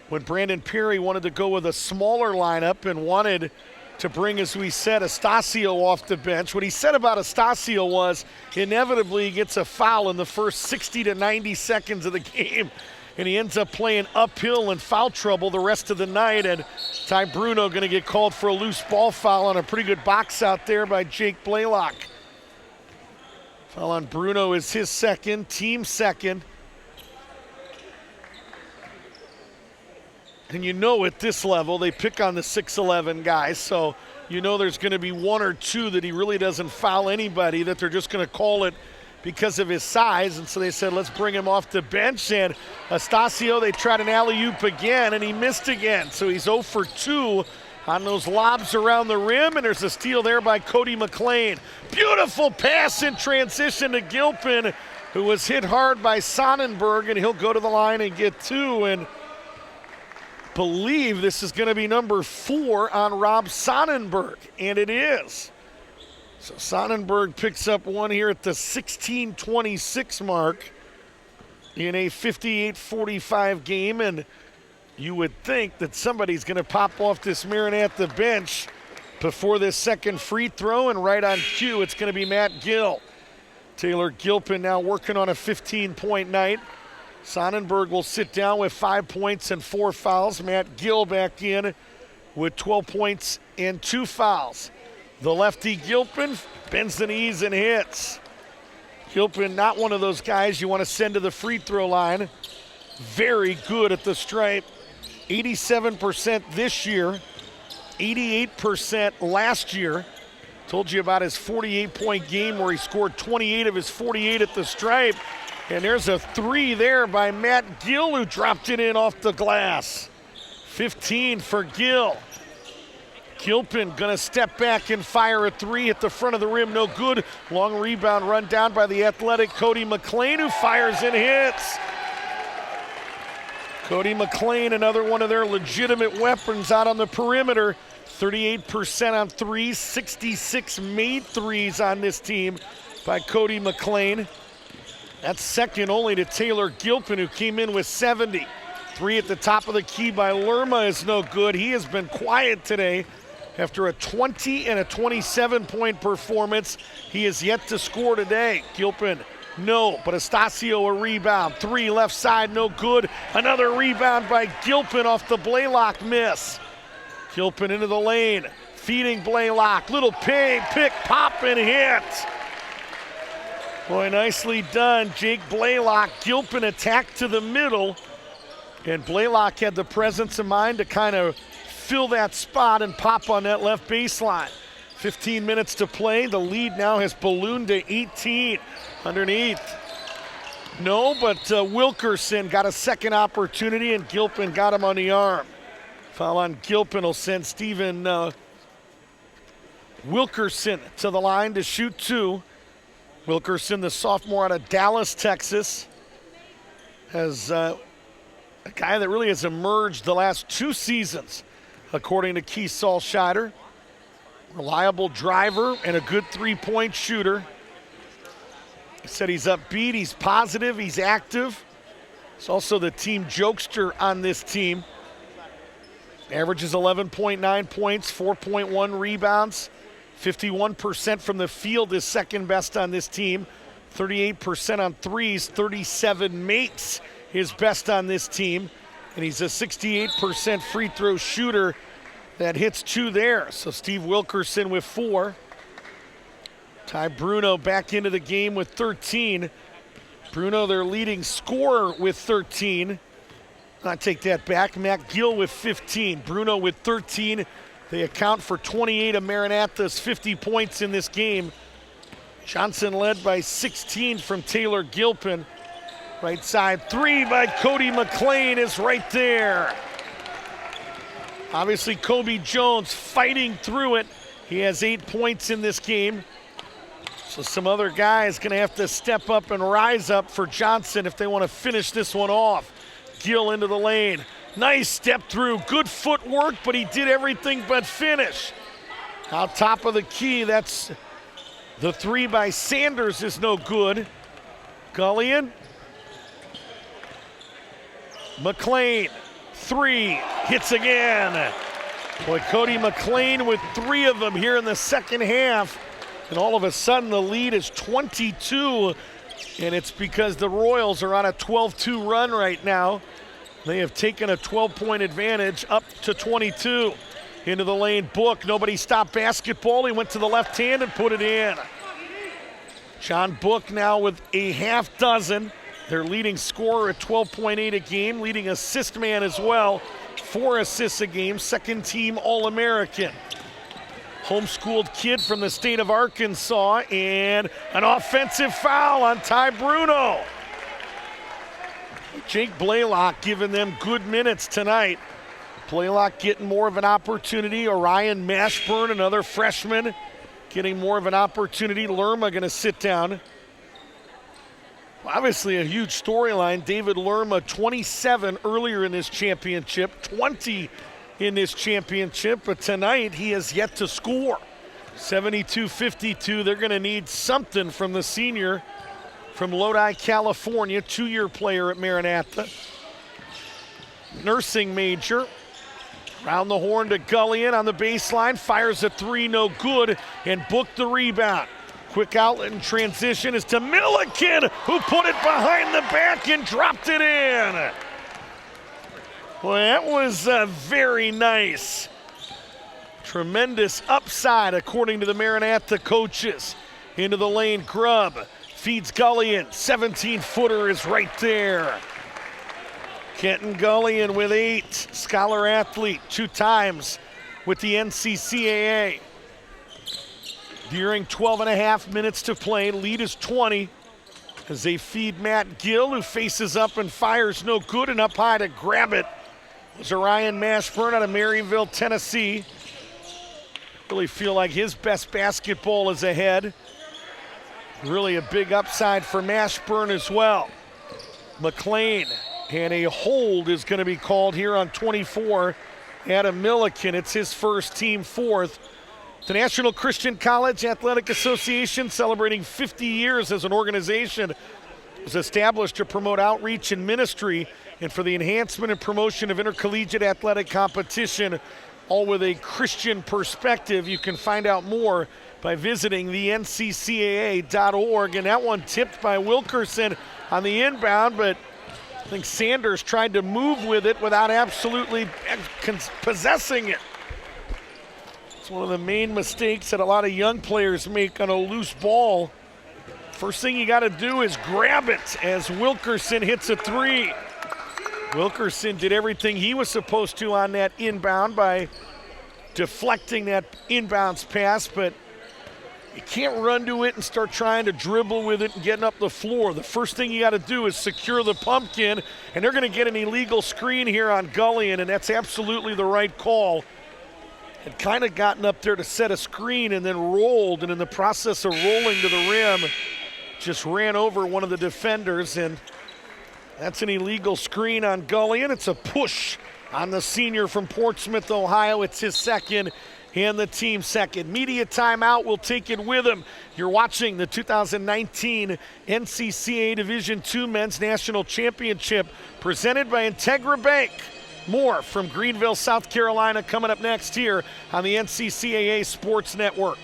B: when Brandon Perry wanted to go with a smaller lineup and wanted to bring, as we said, Estacio off the bench. What he said about Estacio was inevitably he gets a foul in the first 60 to 90 seconds of the game, and he ends up playing uphill in foul trouble the rest of the night. And Ty Bruno going to get called for a loose ball foul on a pretty good box out there by Jake Blaylock. Foul on Bruno is his second, team second. And you know at this level they pick on the 6'11 guys, so you know there's going to be 1 or 2 that he really doesn't foul anybody, that they're just going to call it because of his size, and so they said, let's bring him off the bench. And Astacio, they tried an alley-oop again, and he missed again. So he's 0 for 2 on those lobs around the rim, and there's a steal there by Cody McLean. Beautiful pass in transition to Gilpin, who was hit hard by Sonnenberg, and he'll go to the line and get 2. And believe this is going to be number 4 on Rob Sonnenberg, and it is. So Sonnenberg picks up 1 here at the 16:26 mark in a 58-45 game, and you would think that somebody's going to pop off this Maranatha bench before this second free throw, and right on cue, it's going to be Matt Gill. Taylor Gilpin now working on a 15-point night. Sonnenberg will sit down with 5 points and 4 fouls. Matt Gill back in with 12 points and 2 fouls. The lefty Gilpin bends the knees and hits. Gilpin, not one of those guys you want to send to the free throw line. Very good at the stripe. 87% this year, 88% last year. Told you about his 48-point game where he scored 28 of his 48 at the stripe. And there's a 3 there by Matt Gill, who dropped it in off the glass. 15 for Gill. Gilpin gonna step back and fire a 3 at the front of the rim, no good. Long rebound run down by the athletic Cody McLean, who fires and hits. Cody McLean, another one of their legitimate weapons out on the perimeter. 38% on 3s, 66 made 3s on this team by Cody McLean. That's second only to Taylor Gilpin, who came in with 70. 3 at the top of the key by Lerma is no good. He has been quiet today. After a 20 and a 27-point performance, he is yet to score today. Gilpin, no, but Astacio a rebound. 3 left side, no good. Another rebound by Gilpin off the Blaylock miss. Gilpin into the lane, feeding Blaylock. Little pick, pop, and hit. Boy, nicely done. Jake Blaylock. Gilpin attacked to the middle, and Blaylock had the presence of mind to kind of fill that spot and pop on that left baseline. 15 minutes to play. The lead now has ballooned to 18 underneath. No, but Wilkerson got a second opportunity, and Gilpin got him on the arm. Foul on Gilpin will send Stephen Wilkerson to the line to shoot 2. Wilkerson, the sophomore out of Dallas, Texas, has a guy that really has emerged the last 2 seasons, according to Keith Salscheider. Reliable driver and a good 3-point shooter. He said he's upbeat, he's positive, he's active. He's also the team jokester on this team. Averages 11.9 points, 4.1 rebounds. 51% from the field is second best on this team. 38% on 3s, 37 makes his best on this team. And he's a 68% free throw shooter that hits 2 there. So Steve Wilkerson with 4. Ty Bruno back into the game with 13. Bruno, their leading scorer, with 13. I take that back. Matt Gill with 15. Bruno with 13. They account for 28 of Maranatha's 50 points in this game. Johnson led by 16 from Taylor Gilpin. Right side 3 by Cody McLean is right there. Obviously, Kobe Jones fighting through it. He has 8 points in this game. So some other guys going to have to step up and rise up for Johnson if they want to finish this one off. Gill into the lane. Nice step through. Good footwork, but he did everything but finish. Out top of the key, that's the 3 by Sanders is no good. Gullion. McLean, 3, hits again. Boy, Cody McLean with 3 of them here in the second half. And all of a sudden the lead is 22. And it's because the Royals are on a 12-2 run right now. They have taken a 12-point advantage up to 22. Into the lane, Book. Nobody stopped basketball. He went to the left hand and put it in. John Book now with a half dozen. Their leading scorer at 12.8 a game. Leading assist man as well. 4 assists a game. Second team All-American. homeschooled kid from the state of Arkansas, and an offensive foul on Ty Bruno. Jake Blaylock giving them good minutes tonight. Blaylock getting more of an opportunity. Orion Mashburn, another freshman, getting more of an opportunity. Lerma going to sit down. Obviously a huge storyline. David Lerma, 27 earlier in this championship, 20 in this championship, but tonight he has yet to score. 72-52, they're going to need something from the senior from Lodi, California, 2-year player at Maranatha. Nursing major. Round the horn to Gullion on the baseline, fires a three, no good, and booked the rebound. Quick outlet and transition is to Milliken, who put it behind the back and dropped it in. Well, that was very nice. Tremendous upside, according to the Maranatha coaches. Into the lane, Grubb feeds Gullion. 17-footer is right there. Kenton Gullion with 8. Scholar athlete, 2 times with the NCCAA. During 12 and a half minutes to play, lead is 20 as they feed Matt Gill, who faces up and fires no good, and up high to grab it was Orion Mashburn out of Maryville, Tennessee. Really feel like his best basketball is ahead. Really a big upside for Mashburn as well. McLean, and a hold is going to be called here on 24. Adam Milliken, it's his first, team 4th. The National Christian College Athletic Association, celebrating 50 years as an organization, was established to promote outreach and ministry and for the enhancement and promotion of intercollegiate athletic competition, all with a Christian perspective. You can find out more by visiting the nccaa.org. And that one tipped by Wilkerson on the inbound, but I think Sanders tried to move with it without absolutely possessing it. It's one of the main mistakes that a lot of young players make on a loose ball. First thing you got to do is grab it as Wilkerson hits a three. Wilkerson did everything he was supposed to on that inbound by deflecting that inbounds pass, but you can't run to it and start trying to dribble with it and getting up the floor. The first thing you got to do is secure the pumpkin, and they're going to get an illegal screen here on Gullion, and that's absolutely the right call. Had kind of gotten up there to set a screen and then rolled, and in the process of rolling to the rim, just ran over one of the defenders, and that's an illegal screen on Gullion. It's a push on the senior from Portsmouth, Ohio. It's his second and the team's second. Media timeout, we'll take it with him. You're watching the 2019 NCCA Division II Men's National Championship presented by Integra Bank. More from Greenville, South Carolina coming up next here on the NCCAA Sports Network.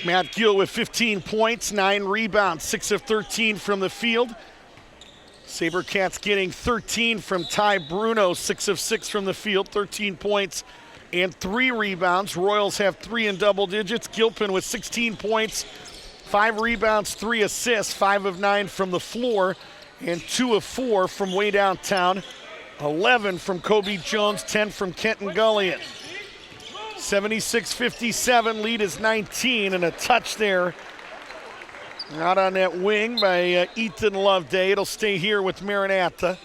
B: Matt Gill with 15 points, 9 rebounds, 6 of 13 from the field. SaberCats getting 13 from Ty Bruno, 6 of 6 from the field, 13 points and 3 rebounds. Royals have 3 in double digits. Gilpin with 16 points, 5 rebounds, 3 assists, 5 of 9 from the floor, and 2 of 4 from way downtown. 11 from Kobe Jones, 10 from Kenton Gullion. 76-57, lead is 19, and a touch there. Out on that wing by Ethan Loveday. It'll stay here with Maranatha.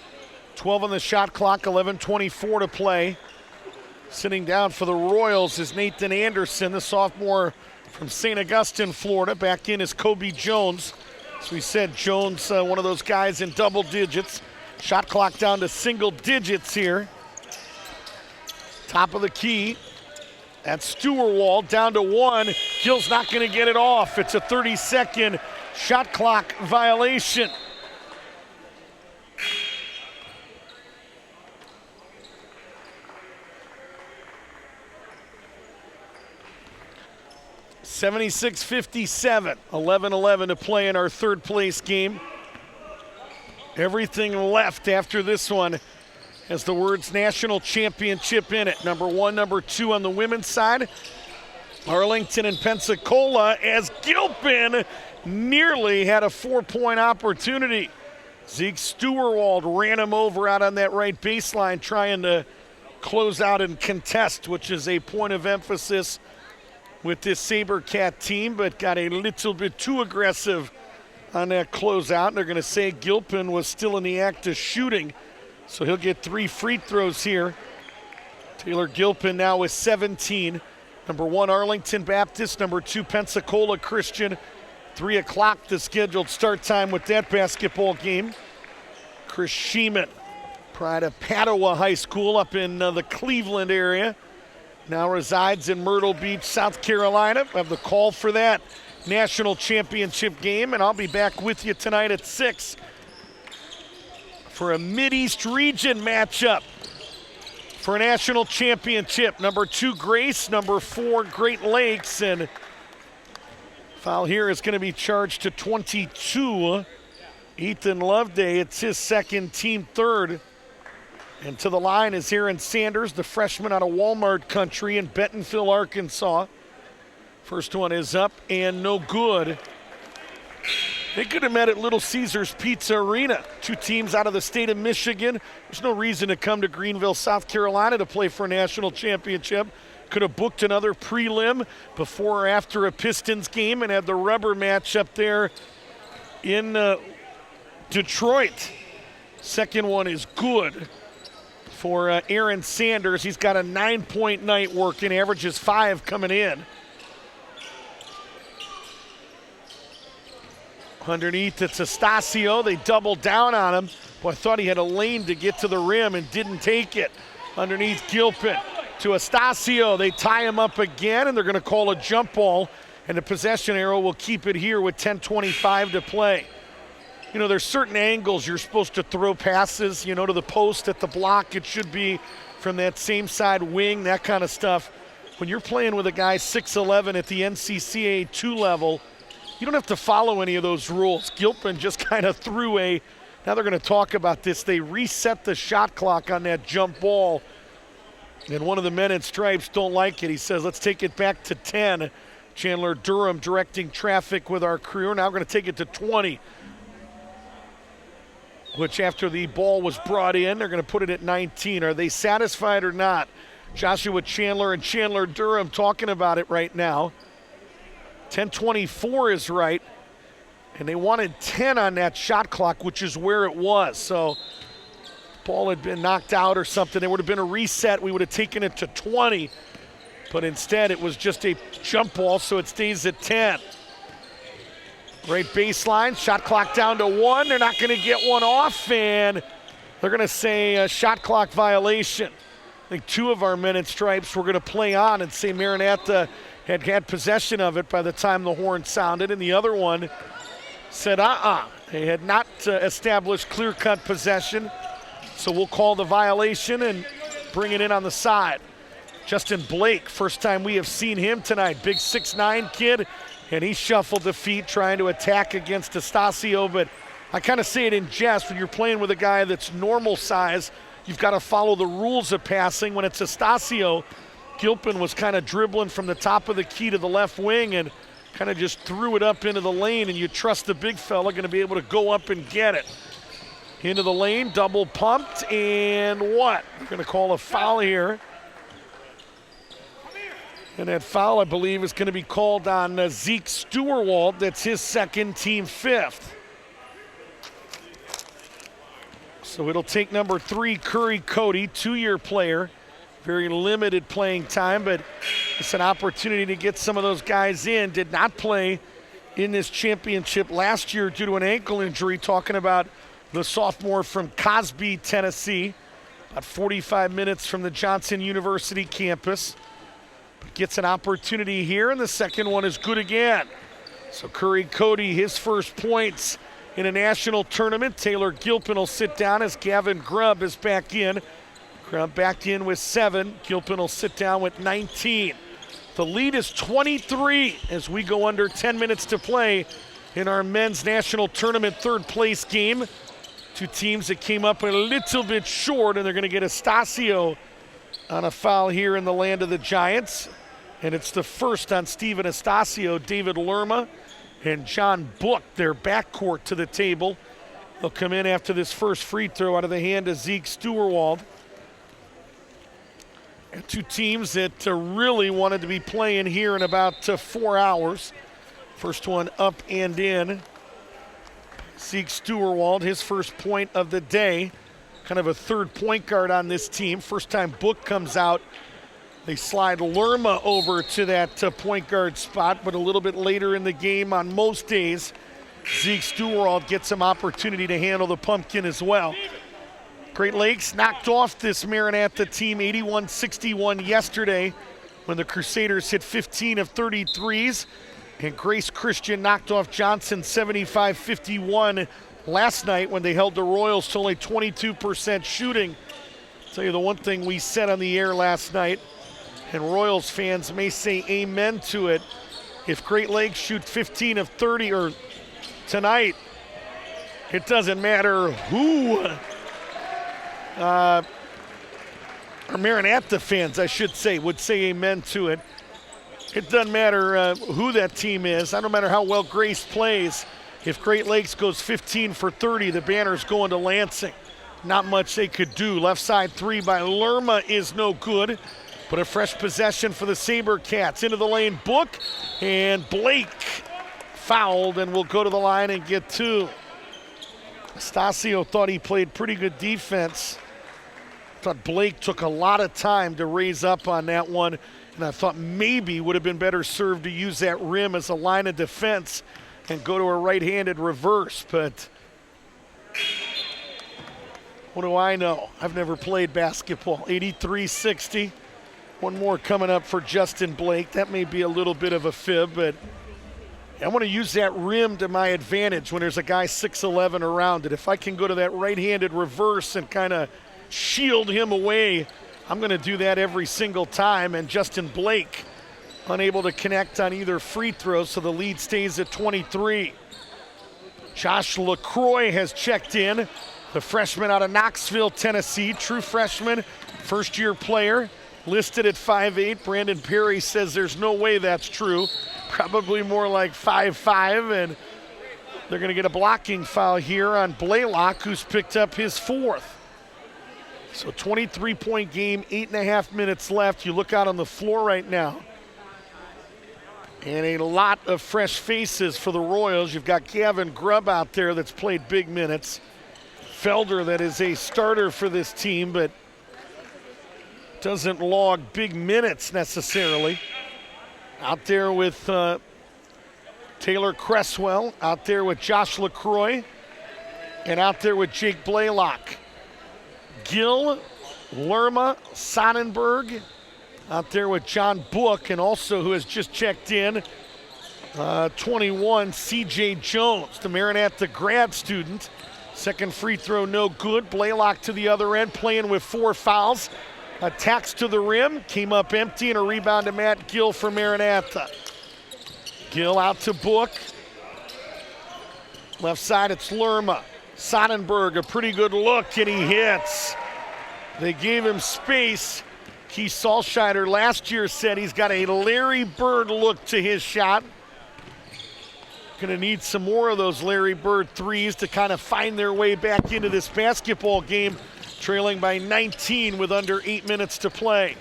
B: 12 on the shot clock, 11:24 to play. Sitting down for the Royals is Nathan Anderson, the sophomore from St. Augustine, Florida. Back in is Kobe Jones. As we said, Jones, one of those guys in double digits. Shot clock down to single digits here. Top of the key. That's Stewart down to 1. Gill's not going to get it off. It's a 30-second shot clock violation. (76-57), 11-11 to play in our third place game. Everything left after this one has the words national championship in it. Number 1, number 2 on the women's side. Arlington and Pensacola, as Gilpin nearly had a 4-point opportunity. Zeke Stewart ran him over out on that right baseline, trying to close out and contest, which is a point of emphasis with this SaberCat team, but got a little bit too aggressive on that closeout. And they're going to say Gilpin was still in the act of shooting, so he'll get 3 free throws here. Taylor Gilpin now with 17. Number 1, Arlington Baptist. Number 2, Pensacola Christian. 3 o'clock the scheduled start time with that basketball game. Chris Sheeman, pride of Padua High School up in the Cleveland area, now resides in Myrtle Beach, South Carolina. I have the call for that national championship game, and I'll be back with you tonight at 6 for a Mid-East region matchup for a national championship. Number 2, Grace. Number 4, Great Lakes. And foul here is going to be charged to 22. Ethan Loveday, it's his second, team third. And to the line is Aaron Sanders, the freshman out of Walmart country in Bentonville, Arkansas. First one is up and no good. They could have met at Little Caesars Pizza Arena. 2 teams out of the state of Michigan. There's no reason to come to Greenville, South Carolina to play for a national championship. Could have booked another prelim before or after a Pistons game and had the rubber match up there in Detroit. Second one is good for Aaron Sanders. He's got a 9-point night working, averages 5 coming in. Underneath, it's Estacio. They double down on him. Boy, I thought he had a lane to get to the rim and didn't take it. Underneath, Gilpin to Estacio. They tie him up again, and they're going to call a jump ball, and the possession arrow will keep it here with 10:25 to play. You know, there's certain angles you're supposed to throw passes, you know, to the post, at the block. It should be from that same side wing, that kind of stuff. When you're playing with a guy 6'11" at the NCCAA 2 level, you don't have to follow any of those rules. Gilpin just kind of threw now they're going to talk about this. They reset the shot clock on that jump ball, and one of the men in stripes don't like it. He says, let's take it back to 10. Chandler Durham directing traffic with our crew. Now we're going to take it to 20, which after the ball was brought in, they're going to put it at 19. Are they satisfied or not? Joshua Chandler and Chandler Durham talking about it right now. 10:24 is right, and they wanted 10 on that shot clock, which is where it was. So if the ball had been knocked out or something, there would have been a reset. We would have taken it to 20, but instead it was just a jump ball, so it stays at 10. Great baseline, shot clock down to 1. They're not going to get one off, and they're going to say a shot clock violation. I think 2 of our men in stripes were going to play on and say Maranatha had possession of it by the time the horn sounded, and the other one said They had not established clear-cut possession, so we'll call the violation and bring it in on the side. Justin Blake, first time we have seen him tonight. Big 6'9" kid, and he shuffled the feet trying to attack against Estacio, but I kind of say it in jest. When you're playing with a guy that's normal size, you've got to follow the rules of passing. When it's Estacio, Gilpin was kind of dribbling from the top of the key to the left wing and kind of just threw it up into the lane, and you trust the big fella going to be able to go up and get it. Into the lane, double pumped, and what? We're going to call a foul here. And that foul, I believe, is going to be called on Zeke Stewart. That's his second, team 5th. So it'll take number 3, Curry Cody, 2-year player. Very limited playing time, but It's an opportunity to get some of those guys in. Did not play in this championship last year due to an ankle injury. Talking about the sophomore from Cosby, Tennessee. About 45 minutes from the Johnson University campus. But gets an opportunity here, and the second one is good again. So Curry Cody, his first points in a national tournament. Taylor Gilpin will sit down as Gavin Grubb is back in. Grubb back in with 7. Gilpin will sit down with 19. The lead is 23 as we go under 10 minutes to play in our men's national tournament third place game. Two teams that came up a little bit short, and they're going to get Estacio on a foul here in the land of the Giants. And it's the first on Steven Estacio. David Lerma and John Book, their backcourt to the table. They'll come in after this first free throw out of the hand of Zeke Stewart. And two teams that really wanted to be playing here in about 4 hours. First one up and in. Zeke Stewart, his first point of the day. Kind of a third point guard on this team. First time Book comes out, they slide Lerma over to that point guard spot, but a little bit later in the game on most days, Zeke Stewart gets some opportunity to handle the pumpkin as well. Great Lakes knocked off this Maranatha team 81-61 yesterday when the Crusaders hit 15 of 33s. And Grace Christian knocked off Johnson 75-51 last night when they held the Royals to only 22% shooting. I'll tell you the one thing we said on the air last night, and Royals fans may say amen to it. If Great Lakes shoot 15 of 30 or tonight, it doesn't matter who, or Maranatha fans, I should say, would say amen to it. It doesn't matter who that team is. No matter how well Grace plays, if Great Lakes goes 15 for 30, the banner's going to Lansing. Not much they could do. Left side three by Lerma is no good, but a fresh possession for the SaberCats. Into the lane, Book, and Blake fouled and will go to the line and get 2. Estacio thought he played pretty good defense. Thought Blake took a lot of time to raise up on that one, and I thought maybe would have been better served to use that rim as a line of defense and go to a right-handed reverse, but what do I know? I've never played basketball. 83-60. One more coming up for Justin Blake. That may be a little bit of a fib, but I want to use that rim to my advantage when there's a guy 6'11" around it. If I can go to that right-handed reverse and kind of shield him away, I'm going to do that every single time. And Justin Blake unable to connect on either free throw, so the lead stays at 23. Josh LaCroix has checked in, the freshman out of Knoxville, Tennessee, true freshman, first-year player, listed at 5'8". Brandon Perry says there's no way that's true. Probably more like 5'5", and they're going to get a blocking foul here on Blaylock, who's picked up his 4th. So 23-point game, 8.5 minutes left. You look out on the floor right now, and a lot of fresh faces for the Royals. You've got Gavin Grubb out there that's played big minutes. Felder, that is a starter for this team, but doesn't log big minutes necessarily. Out there with Taylor Cresswell, out there with Josh LaCroix, and out there with Jake Blaylock. Gill, Lerma, Sonnenberg, out there with John Book, and also who has just checked in, 21, C.J. Jones, the Maranatha grad student. Second free throw no good. Blaylock to the other end, playing with 4 fouls. Attacks to the rim, came up empty, and a rebound to Matt Gill for Maranatha. Gill out to Book. Left side, it's Lerma. Sonnenberg, a pretty good look, and he hits. They gave him space. Keith Salscheider last year said he's got a Larry Bird look to his shot. Gonna need some more of those Larry Bird threes to kind of find their way back into this basketball game, trailing by 19 with under 8 minutes to play.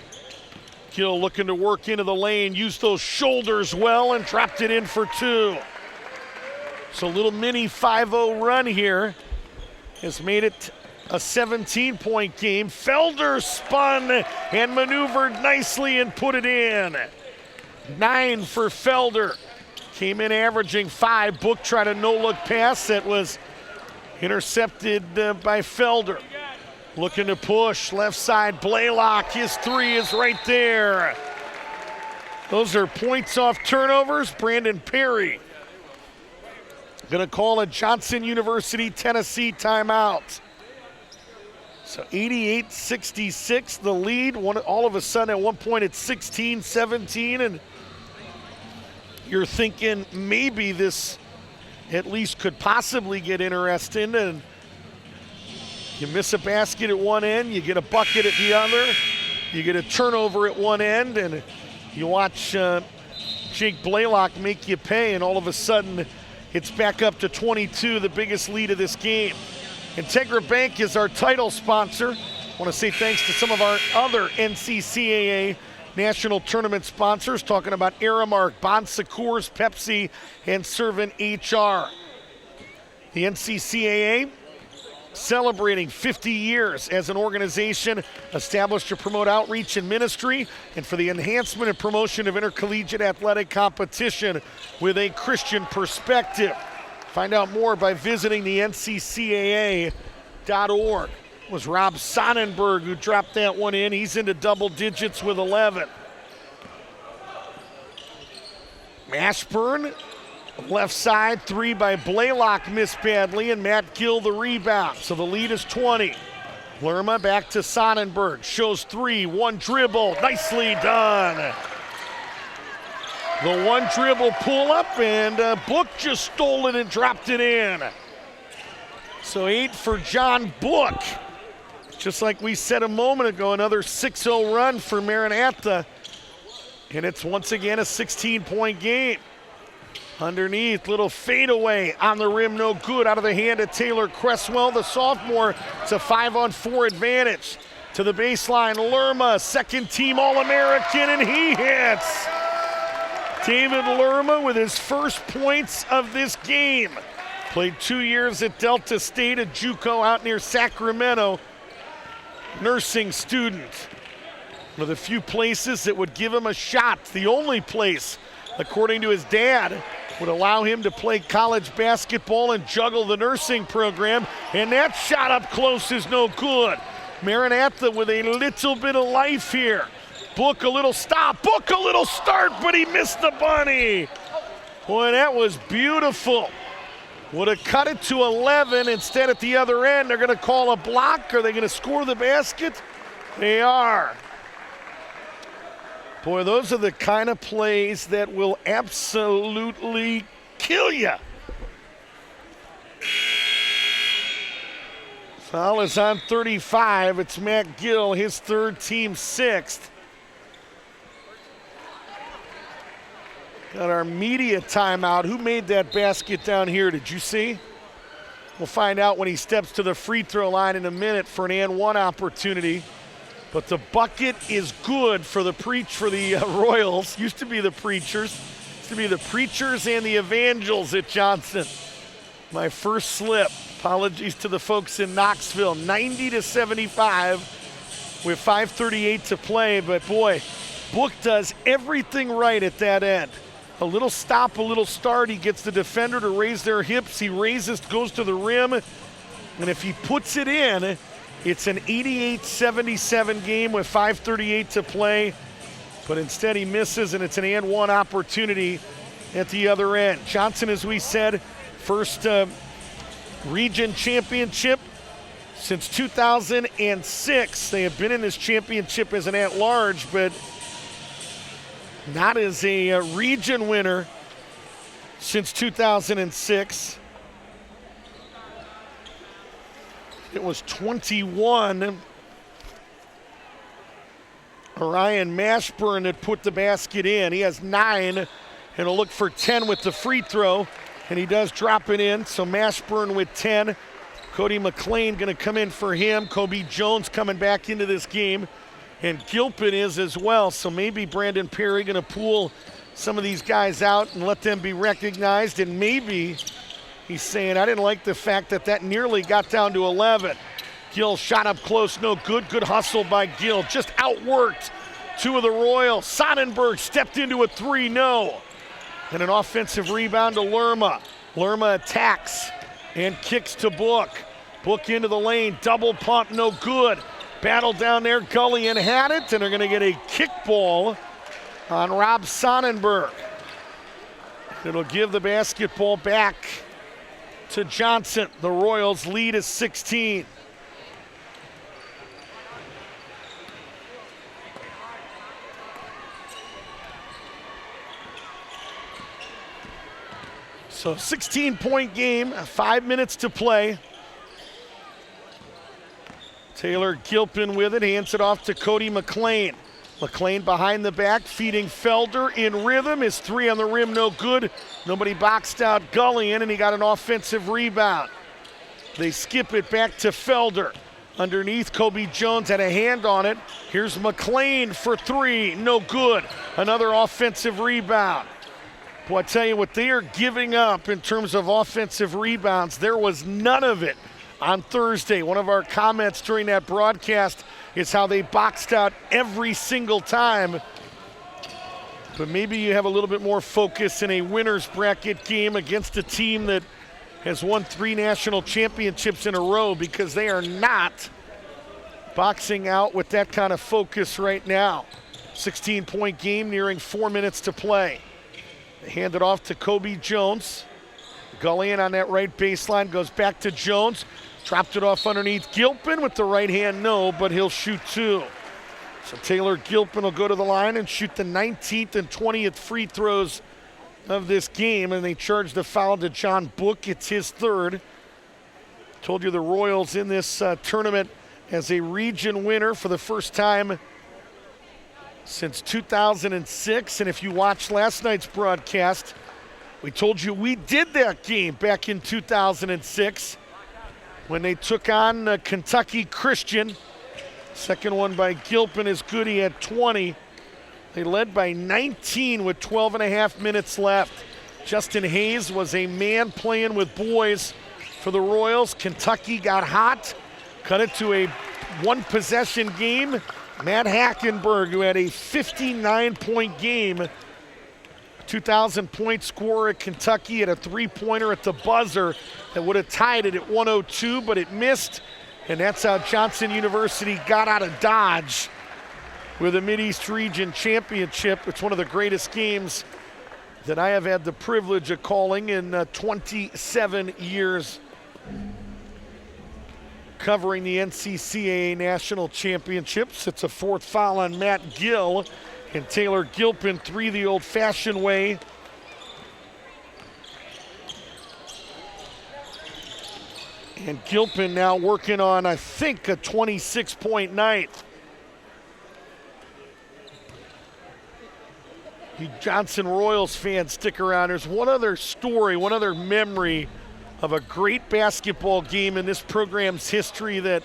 B: Gill looking to work into the lane, used those shoulders well, and dropped it in for 2. So a little mini 5-0 run here has made it a 17-point game. Felder spun and maneuvered nicely and put it in. 9 for Felder. Came in averaging 5. Book tried a no-look pass that was intercepted by Felder. Looking to push, left side, Blaylock, his 3 is right there. Those are points off turnovers. Brandon Perry gonna call a Johnson University, Tennessee timeout. So 88-66, the lead. All of a sudden at one point it's 16-17, and you're thinking maybe this at least could possibly get interesting, and you miss a basket at one end, you get a bucket at the other, you get a turnover at one end, and you watch Jake Blaylock make you pay, and all of a sudden it's back up to 22, the biggest lead of this game. Integra Bank is our title sponsor. I want to say thanks to some of our other NCCAA national tournament sponsors, talking about Aramark, Bon Secours, Pepsi, and Servant HR. The NCCAA celebrating 50 years as an organization established to promote outreach and ministry and for the enhancement and promotion of intercollegiate athletic competition with a Christian perspective. Find out more by visiting the NCCAA.org. It was Rob Sonnenberg who dropped that one in. He's into double digits with 11. Mashburn, left side, 3 by Blaylock, missed badly, and Matt Gill the rebound. So the lead is 20. Lerma back to Sonnenberg, shows 3, 1 dribble, nicely done. The 1 dribble pull up, and Book just stole it and dropped it in. So 8 for John Book. Just like we said a moment ago, another 6-0 run for Maranatha. And it's once again a 16-point game. Underneath, little fadeaway on the rim, no good. Out of the hand of Taylor Cresswell, the sophomore. It's a 5-on-4 advantage. To the baseline, Lerma, second-team All-American, and he hits. David Lerma with his first points of this game. Played 2 years at Delta State, a JUCO out near Sacramento. Nursing student. One of the few places that would give him a shot. The only place, according to his dad, would allow him to play college basketball and juggle the nursing program. And that shot up close is no good. Maranatha with a little bit of life here. Book a little stop, Book a little start, but he missed the bunny. Boy, that was beautiful. Would have cut it to 11. Instead, at the other end, they're going to call a block. Are they going to score the basket? They are. Boy, those are the kind of plays that will absolutely kill you. Foul is on 35. It's Matt Gill, his third, team sixth. Got our media timeout. Who made that basket down here? Did you see? We'll find out when he steps to the free throw line in a minute for an and one opportunity. But the bucket is good for the Royals. Used to be the Preachers. Used to be the Preachers and the Evangels at Johnson. My first slip. Apologies to the folks in Knoxville. 90-75 with 5:38 to play. But boy, Book does everything right at that end. A little stop, a little start. He gets the defender to raise their hips. He raises, goes to the rim. And if he puts it in, it's an 88-77 game with 5:38 to play. But instead he misses, and it's an and one opportunity at the other end. Johnson, as we said, first region championship since 2006. They have been in this championship as an at-large, but not as a region winner since 2006. It was 21. Orion Mashburn had put the basket in. He has 9 and will look for 10 with the free throw, and he does drop it in. So Mashburn with 10. Cody McLean going to come in for him. Kobe Jones coming back into this game. And Gilpin is as well, so maybe Brandon Perry going to pull some of these guys out and let them be recognized, and maybe he's saying, I didn't like the fact that nearly got down to 11. Gill shot up close, no good. Good hustle by Gill, just outworked 2 of the Royals. Sonnenberg stepped into a 3, no. And an offensive rebound to Lerma. Lerma attacks and kicks to Book. Book into the lane, double pump, no good. Battle down there, Gullion had it, and they're gonna get a kickball on Rob Sonnenberg. It'll give the basketball back to Johnson. The Royals lead is 16. So 16-point game, 5 minutes to play. Taylor Gilpin with it, hands it off to Cody McLean. McLean behind the back, feeding Felder in rhythm. His 3 on the rim, no good. Nobody boxed out Gullion, and he got an offensive rebound. They skip it back to Felder. Underneath, Kobe Jones had a hand on it. Here's McLean for 3, no good. Another offensive rebound. Boy, I tell you what they are giving up in terms of offensive rebounds. There was none of it on Thursday. One of our comments during that broadcast is how they boxed out every single time. But maybe you have a little bit more focus in a winner's bracket game against a team that has won 3 national championships in a row, because they are not boxing out with that kind of focus right now. 16-point game, nearing 4 minutes to play. They hand it off to Kobe Jones. Gullion on that right baseline, goes back to Jones. Dropped it off underneath Gilpin with the right hand, no, but he'll shoot 2. So Taylor Gilpin will go to the line and shoot the 19th and 20th free throws of this game, and they charge the foul to John Book. It's his 3rd. Told you the Royals in this tournament as a region winner for the first time since 2006. And if you watched last night's broadcast, we told you we did that game back in 2006 when they took on Kentucky Christian. Second one by Gilpin is good. He had 20. They led by 19 with 12 and a half minutes left. Justin Hayes was a man playing with boys for the Royals. Kentucky got hot, cut it to a 1-possession game. Matt Hackenberg, who had a 59-point game, 2,000-point scorer at Kentucky, had a 3-pointer at the buzzer that would have tied it at 102, but it missed. And that's how Johnson University got out of Dodge with a Mideast Region Championship. It's one of the greatest games that I have had the privilege of calling in 27 years covering the NCCAA National Championships. It's a 4th foul on Matt Gill, and Taylor Gilpin 3 the old-fashioned way. And Gilpin now working on, I think, a 26-point night. You Johnson Royals fans, stick around. There's one other story, one other memory of a great basketball game in this program's history that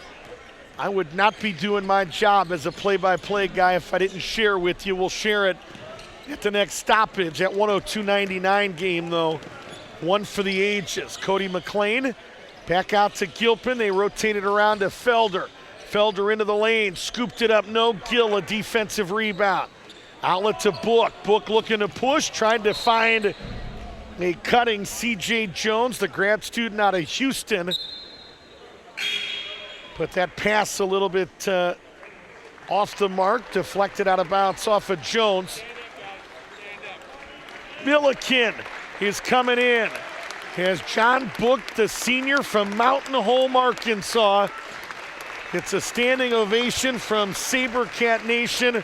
B: I would not be doing my job as a play-by-play guy if I didn't share with you. We'll share it at the next stoppage. That 102-99 game, though, one for the ages. Cody McLean back out to Gilpin. They rotated around to Felder. Felder into the lane, scooped it up, no. Gill, a defensive rebound. Outlet to Book. Book looking to push, tried to find a cutting C.J. Jones, the grad student out of Houston. But that pass a little bit off the mark, deflected out of bounds off of Jones. Milliken is coming in. Has John Book, the senior from Mountain Home, Arkansas. It's a standing ovation from SaberCat Nation,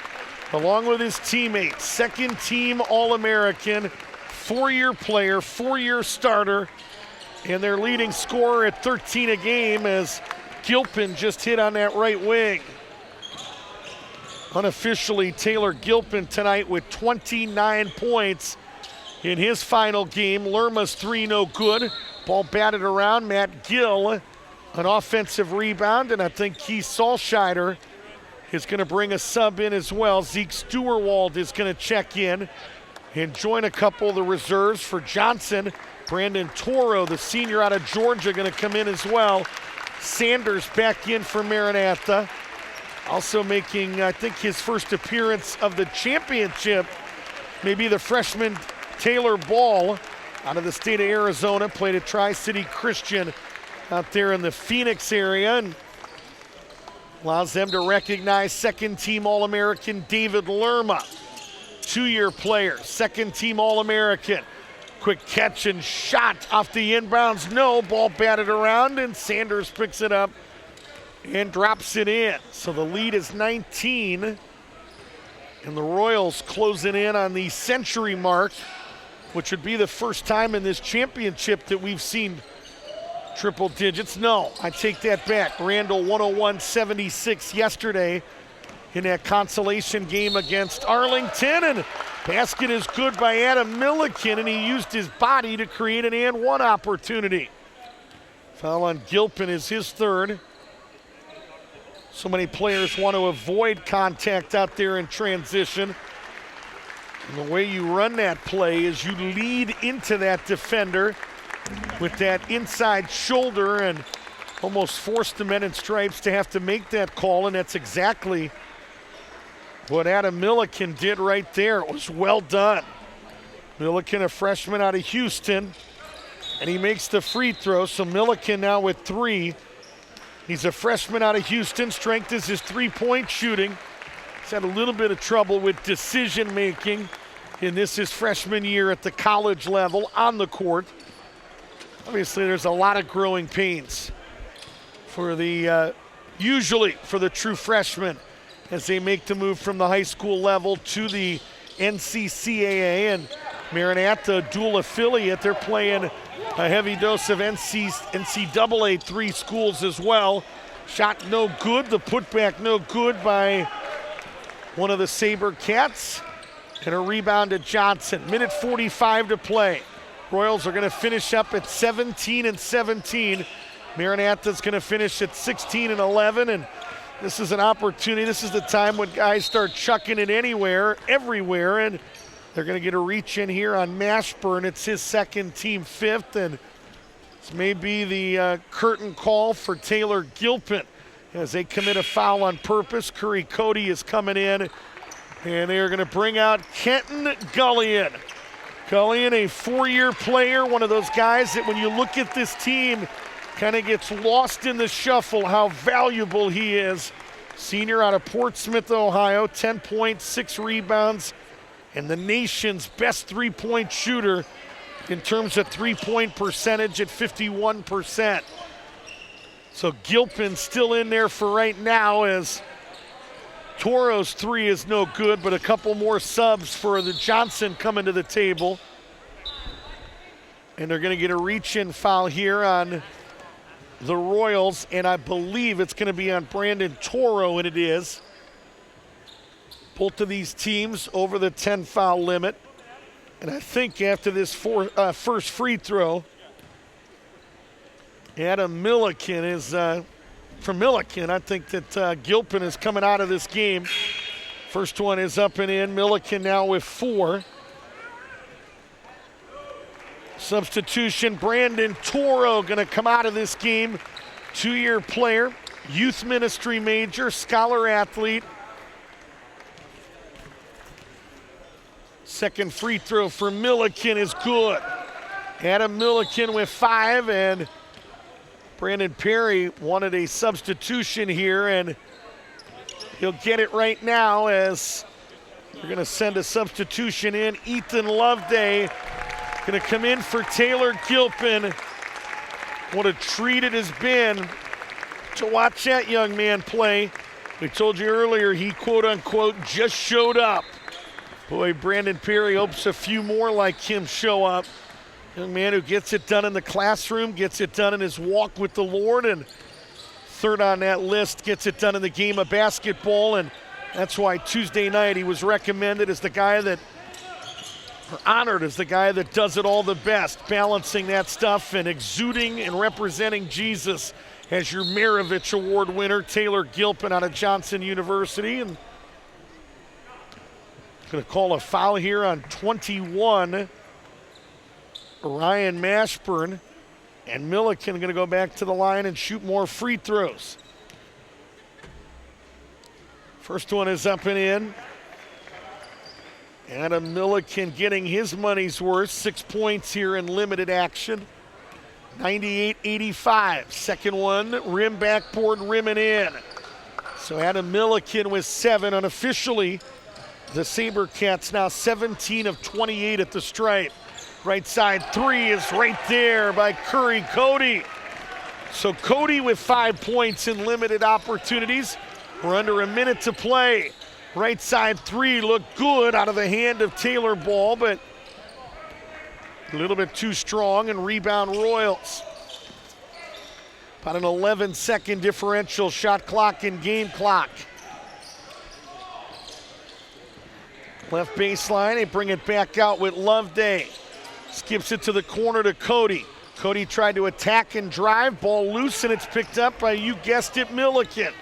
B: along with his teammates. Second team All-American, 4-year player, 4-year starter, and their leading scorer at 13 a game as Gilpin just hit on that right wing. Unofficially, Taylor Gilpin tonight with 29 points in his final game. Lerma's 3 no good. Ball batted around. Matt Gill, an offensive rebound, and I think Keith Salscheider is going to bring a sub in as well. Zeke Stewart is going to check in and join a couple of the reserves for Johnson. Brandon Toro, the senior out of Georgia, going to come in as well. Sanders back in for Maranatha. Also making, I think, his first appearance of the championship, maybe the freshman Taylor Ball out of the state of Arizona, played at Tri-City Christian out there in the Phoenix area, and allows them to recognize second-team All-American David Lerma, two-year player, second-team All-American. Quick catch and shot off the inbounds. No, ball batted around, and Sanders picks it up and drops it in. So the lead is 19, and the Royals closing in on the century mark, which would be the first time in this championship that we've seen triple digits. No, I take that back. Randall 101-76 yesterday in that consolation game against Arlington, and basket is good by Adam Milliken, and he used his body to create an and one opportunity. Foul on Gilpin is his third. So many players want to avoid contact out there in transition. And the way you run that play is you lead into that defender with that inside shoulder and almost force the men in stripes to have to make that call, and that's exactly what Adam Milliken did right there. It was well done. Milliken, a freshman out of Houston, and he makes the free throw. So Milliken now with three. He's a freshman out of Houston. Strength is his three-point shooting. He's had a little bit of trouble with decision making in this his freshman year at the college level on the court. Obviously, there's a lot of growing pains for the usually for the true freshmen as they make the move from the high school level to the NCCAA. And Maranatha, dual affiliate, they're playing a heavy dose of NCAA three schools as well. Shot no good, the putback no good by one of the Saber Cats, and a rebound to Johnson. Minute 45 to play. Royals are going to finish up at 17-17. Maranatha's going to finish at 16-11, and this is an opportunity. This is the time when guys start chucking it everywhere, and they're going to get a reach in here on Mashburn. It's his second, team fifth, and this may be the curtain call for Taylor Gilpin as they commit a foul on purpose. Curry Cody is coming in, and they are going to bring out Kenton Gullion. Gullion, a four-year player, one of those guys that when you look at this team, kind of gets lost in the shuffle how valuable he is. Senior out of Portsmouth, Ohio, 10 points, 6 rebounds, and the nation's best three-point shooter in terms of three-point percentage at 51%. So Gilpin still in there for right now as Toro's three is no good, but a couple more subs for the Johnson coming to the table. And they're going to get a reach-in foul here on the Royals, and I believe it's going to be on Brandon Toro, and it is. Both of these teams over the 10-foul limit. And I think after this first free throw, Adam Milliken is, from Milliken, I think that Gilpin is coming out of this game. First one is up and in. Milliken now with 4. Substitution, Brandon Toro going to come out of this game. 2-year player, youth ministry major, scholar athlete. Second free throw for Milliken is good. Adam Milliken with 5, and Brandon Perry wanted a substitution here, and he'll get it right now as they're going to send a substitution in. Ethan Loveday going to come in for Taylor Gilpin. What a treat it has been to watch that young man play. We told you earlier he quote-unquote just showed up. Boy, Brandon Perry hopes a few more like him show up. Young man who gets it done in the classroom, gets it done in his walk with the Lord, and third on that list, gets it done in the game of basketball. And that's why Tuesday night he was recommended as the guy that, or honored as the guy that does it all the best, balancing that stuff and exuding and representing Jesus as your Maravich Award winner, Taylor Gilpin out of Johnson University. And going to call a foul here on 21. Ryan Mashburn, and Milliken going to go back to the line and shoot more free throws. First one is up and in. Adam Milliken getting his money's worth. 6 points here in limited action. 98-85. Second one, rim backboard, rim and in. So Adam Milliken with 7 unofficially. The SaberCats now 17 of 28 at the stripe. Right side three is right there by Curry Cody. So Cody with 5 points in limited opportunities. We're under a minute to play. Right side three looked good out of the hand of Taylor Ball, but a little bit too strong, and rebound Royals. About an 11-second differential, shot clock and game clock. Left baseline, they bring it back out with Loveday. Skips it to the corner to Cody. Cody tried to attack and drive, ball loose, and it's picked up by, you guessed it, Milliken.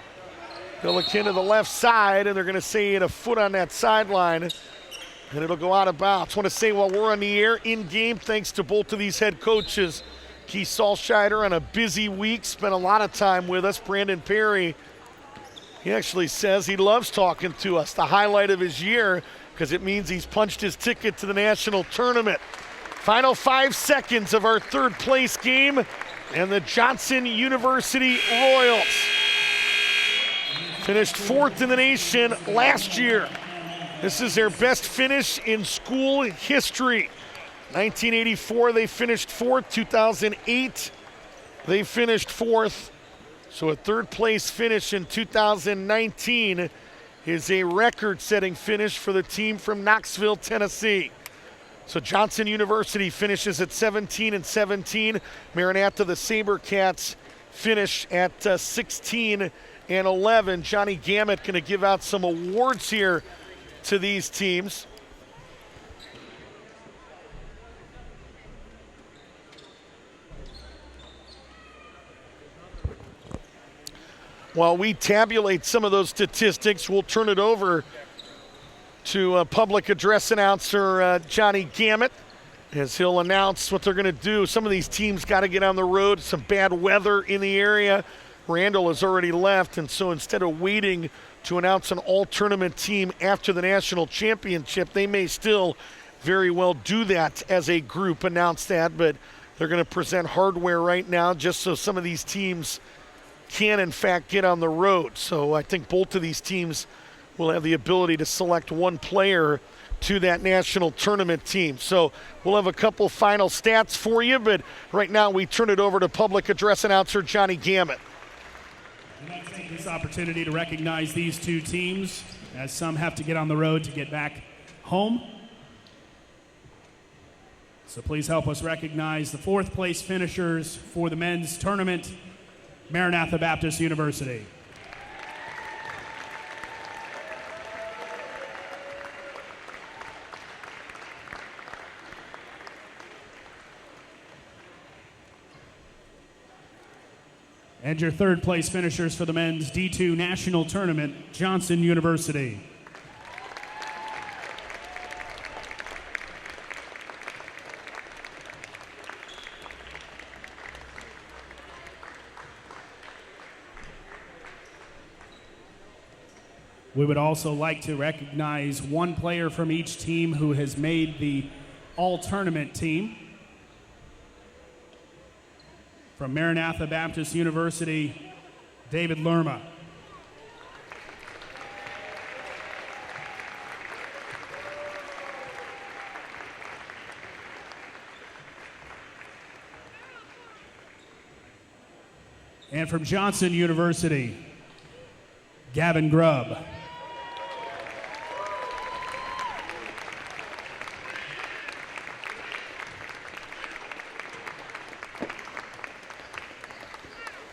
B: Milliken to the left side, and they're going to say it a foot on that sideline, and it'll go out of bounds. Want to say while we're on the air, in game, thanks to both of these head coaches. Keith Salscheider on a busy week, spent a lot of time with us. Brandon Perry, he actually says he loves talking to us. The highlight of his year, because it means he's punched his ticket to the national tournament. Final 5 seconds of our third place game, and the Johnson University Royals finished 4th in the nation last year. This is their best finish in school history. 1984, they finished 4th. 2008, they finished 4th. So a third place finish in 2019 is a record-setting finish for the team from Knoxville, Tennessee. So Johnson University finishes at 17 and 17. Maranatha, the SaberCats, finish at 16 and 11. Johnny Gamet going to give out some awards here to these teams. While we tabulate some of those statistics, we'll turn it over to public address announcer Johnny Gamet as he'll announce what they're going to do. Some of these teams got to get on the road. Some bad weather in the area. Randall has already left, and so instead of waiting to announce an all-tournament team after the national championship, they may still very well do that as a group, announce that, but they're going to present hardware right now just so some of these teams can, in fact, get on the road. So I think both of these teams will have the ability to select one player to that national tournament team. So we'll have a couple final stats for you, but right now we turn it over to public address announcer Johnny Gamet.
A: I'd like to take this opportunity to recognize these two teams, as some have to get on the road to get back home. So please help us recognize the 4th place finishers for the men's tournament, Maranatha Baptist University. And your 3rd place finishers for the men's D2 national tournament, Johnson University. We would also like to recognize one player from each team who has made the all-tournament team. From Maranatha Baptist University, David Lerma. And from Johnson University, Gavin Grubb.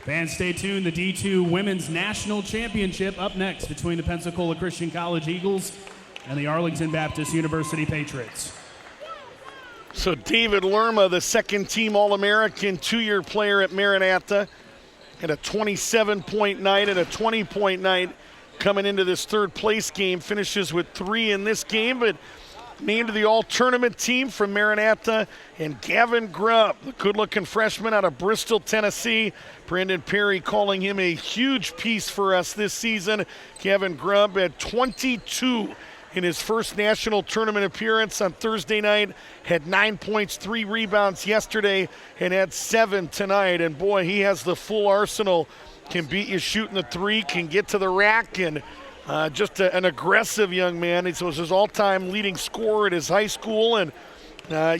A: Fans, stay tuned. The D2 Women's National Championship up next between the Pensacola Christian College Eagles and the Arlington Baptist University Patriots.
B: So David Lerma, the second-team All-American, 2-year player at Maranatha, had a 27-point night and a 20-point night coming into this third-place game. Finishes with 3 in this game, but named to the all-tournament team from Maranatha, and Gavin Grubb, the good-looking freshman out of Bristol, Tennessee. Brandon Perry calling him a huge piece for us this season. Gavin Grubb had 22 in his first national tournament appearance on Thursday night, had 9 points, 3 rebounds yesterday, and had 7 tonight. And boy, he has the full arsenal. Can beat you shooting the three, can get to the rack, and just an aggressive young man. He was his all-time leading scorer at his high school, and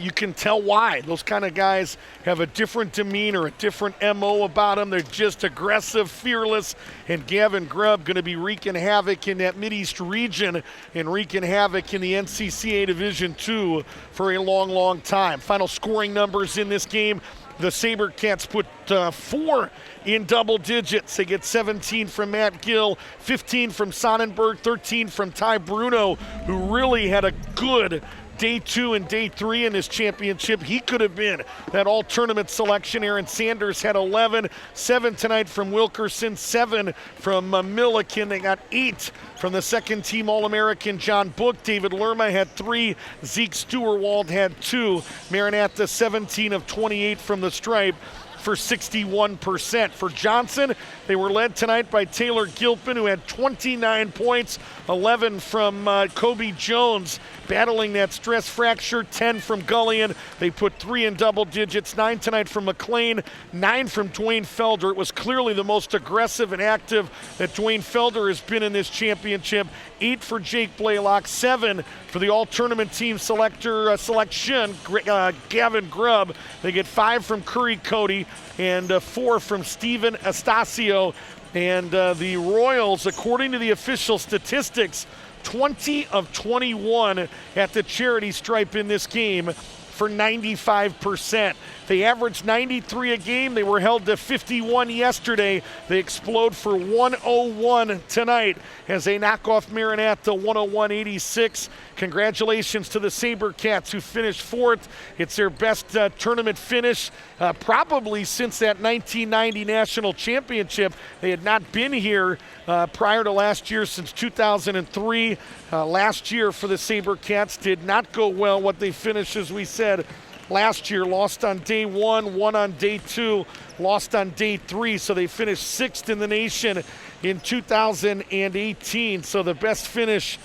B: you can tell why. Those kind of guys have a different demeanor, a different MO about them. They're just aggressive, fearless, and Gavin Grubb going to be wreaking havoc in that Mideast region and wreaking havoc in the NCCA Division II for a long, long time. Final scoring numbers in this game. The SaberCats put 4 in double digits. They get 17 from Matt Gill, 15 from Sonnenberg, 13 from Ty Bruno, who really had a good Day 2 and Day 3 in this championship. He could have been that all-tournament selection. Aaron Sanders had 11, 7 tonight from Wilkerson, 7 from Milliken. They got 8 from the second-team All-American John Book. David Lerma had 3. Zeke Stewart-Wald had 2. Maranatha 17 of 28 from the stripe for 61%. For Johnson, they were led tonight by Taylor Gilpin, who had 29 points, 11 from Kobe Jones, battling that stress fracture, 10 from Gullion. They put 3 in double digits, 9 tonight from McLean, 9 from Dwayne Felder. It was clearly the most aggressive and active that Dwayne Felder has been in this championship. 8 for Jake Blaylock, 7 for the all-tournament team selection, Gavin Grubb. They get 5 from Curry Cody and 4 from Steven Astacio. And the Royals, according to the official statistics, 20 of 21 at the charity stripe in this game for 95%. They averaged 93 a game. They were held to 51 yesterday. They explode for 101 tonight as they knock off Maranatha 101-86. Congratulations to the SaberCats, who finished 4th. It's their best tournament finish probably since that 1990 national championship. They had not been here prior to last year since 2003. Last year for the SaberCats did not go well. What they finished, as we said, last year, lost on day 1, won on day 2, lost on day 3, so they finished 6th in the nation in 2018. So the best finish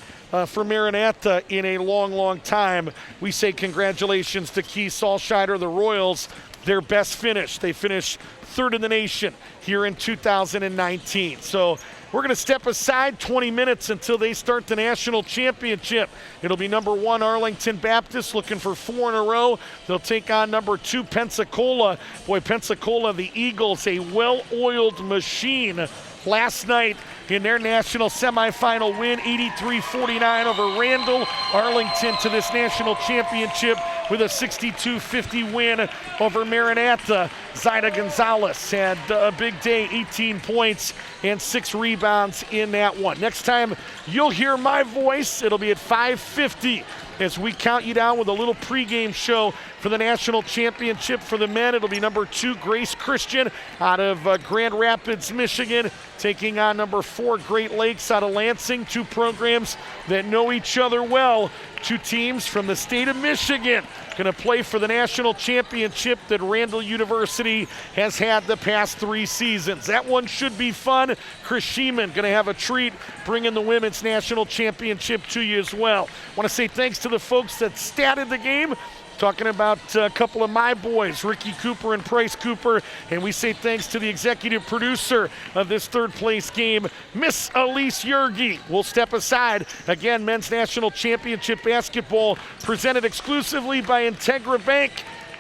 B: for Maranatha in a long, long time. We say congratulations to Keith Salscheider, the Royals, their best finish. They finished 3rd in the nation here in 2019. So we're going to step aside 20 minutes until they start the national championship. It'll be number 1 Arlington Baptist, looking for 4 in a row. They'll take on number 2 Pensacola. Boy, Pensacola, the Eagles, a well-oiled machine last night in their national semifinal win, 83-49 over Randall. Arlington to this national championship with a 62-50 win over Maranatha. Zaida Gonzalez had a big day, 18 points and 6 rebounds in that one. Next time you'll hear my voice, it'll be at 5:50 as we count you down with a little pregame show for the national championship for the men. It'll be number 2 Grace Christian out of Grand Rapids, Michigan, taking on number 4 Great Lakes out of Lansing. 2 programs that know each other well. 2 teams from the state of Michigan going to play for the national championship that Randall University has had the past 3 seasons. That one should be fun. Chris Sheeman going to have a treat bringing the women's national championship to you as well. Want to say thanks to the folks that statted the game. Talking about a couple of my boys, Ricky Cooper and Price Cooper, and we say thanks to the executive producer of this 3rd place game, Miss Elise Yergi. We'll step aside. Again, men's national championship basketball presented exclusively by Integra Bank.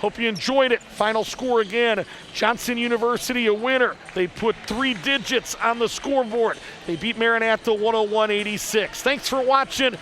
B: Hope you enjoyed it. Final score again, Johnson University a winner. They put 3 digits on the scoreboard. They beat Maranatha 101-86. Thanks for watching.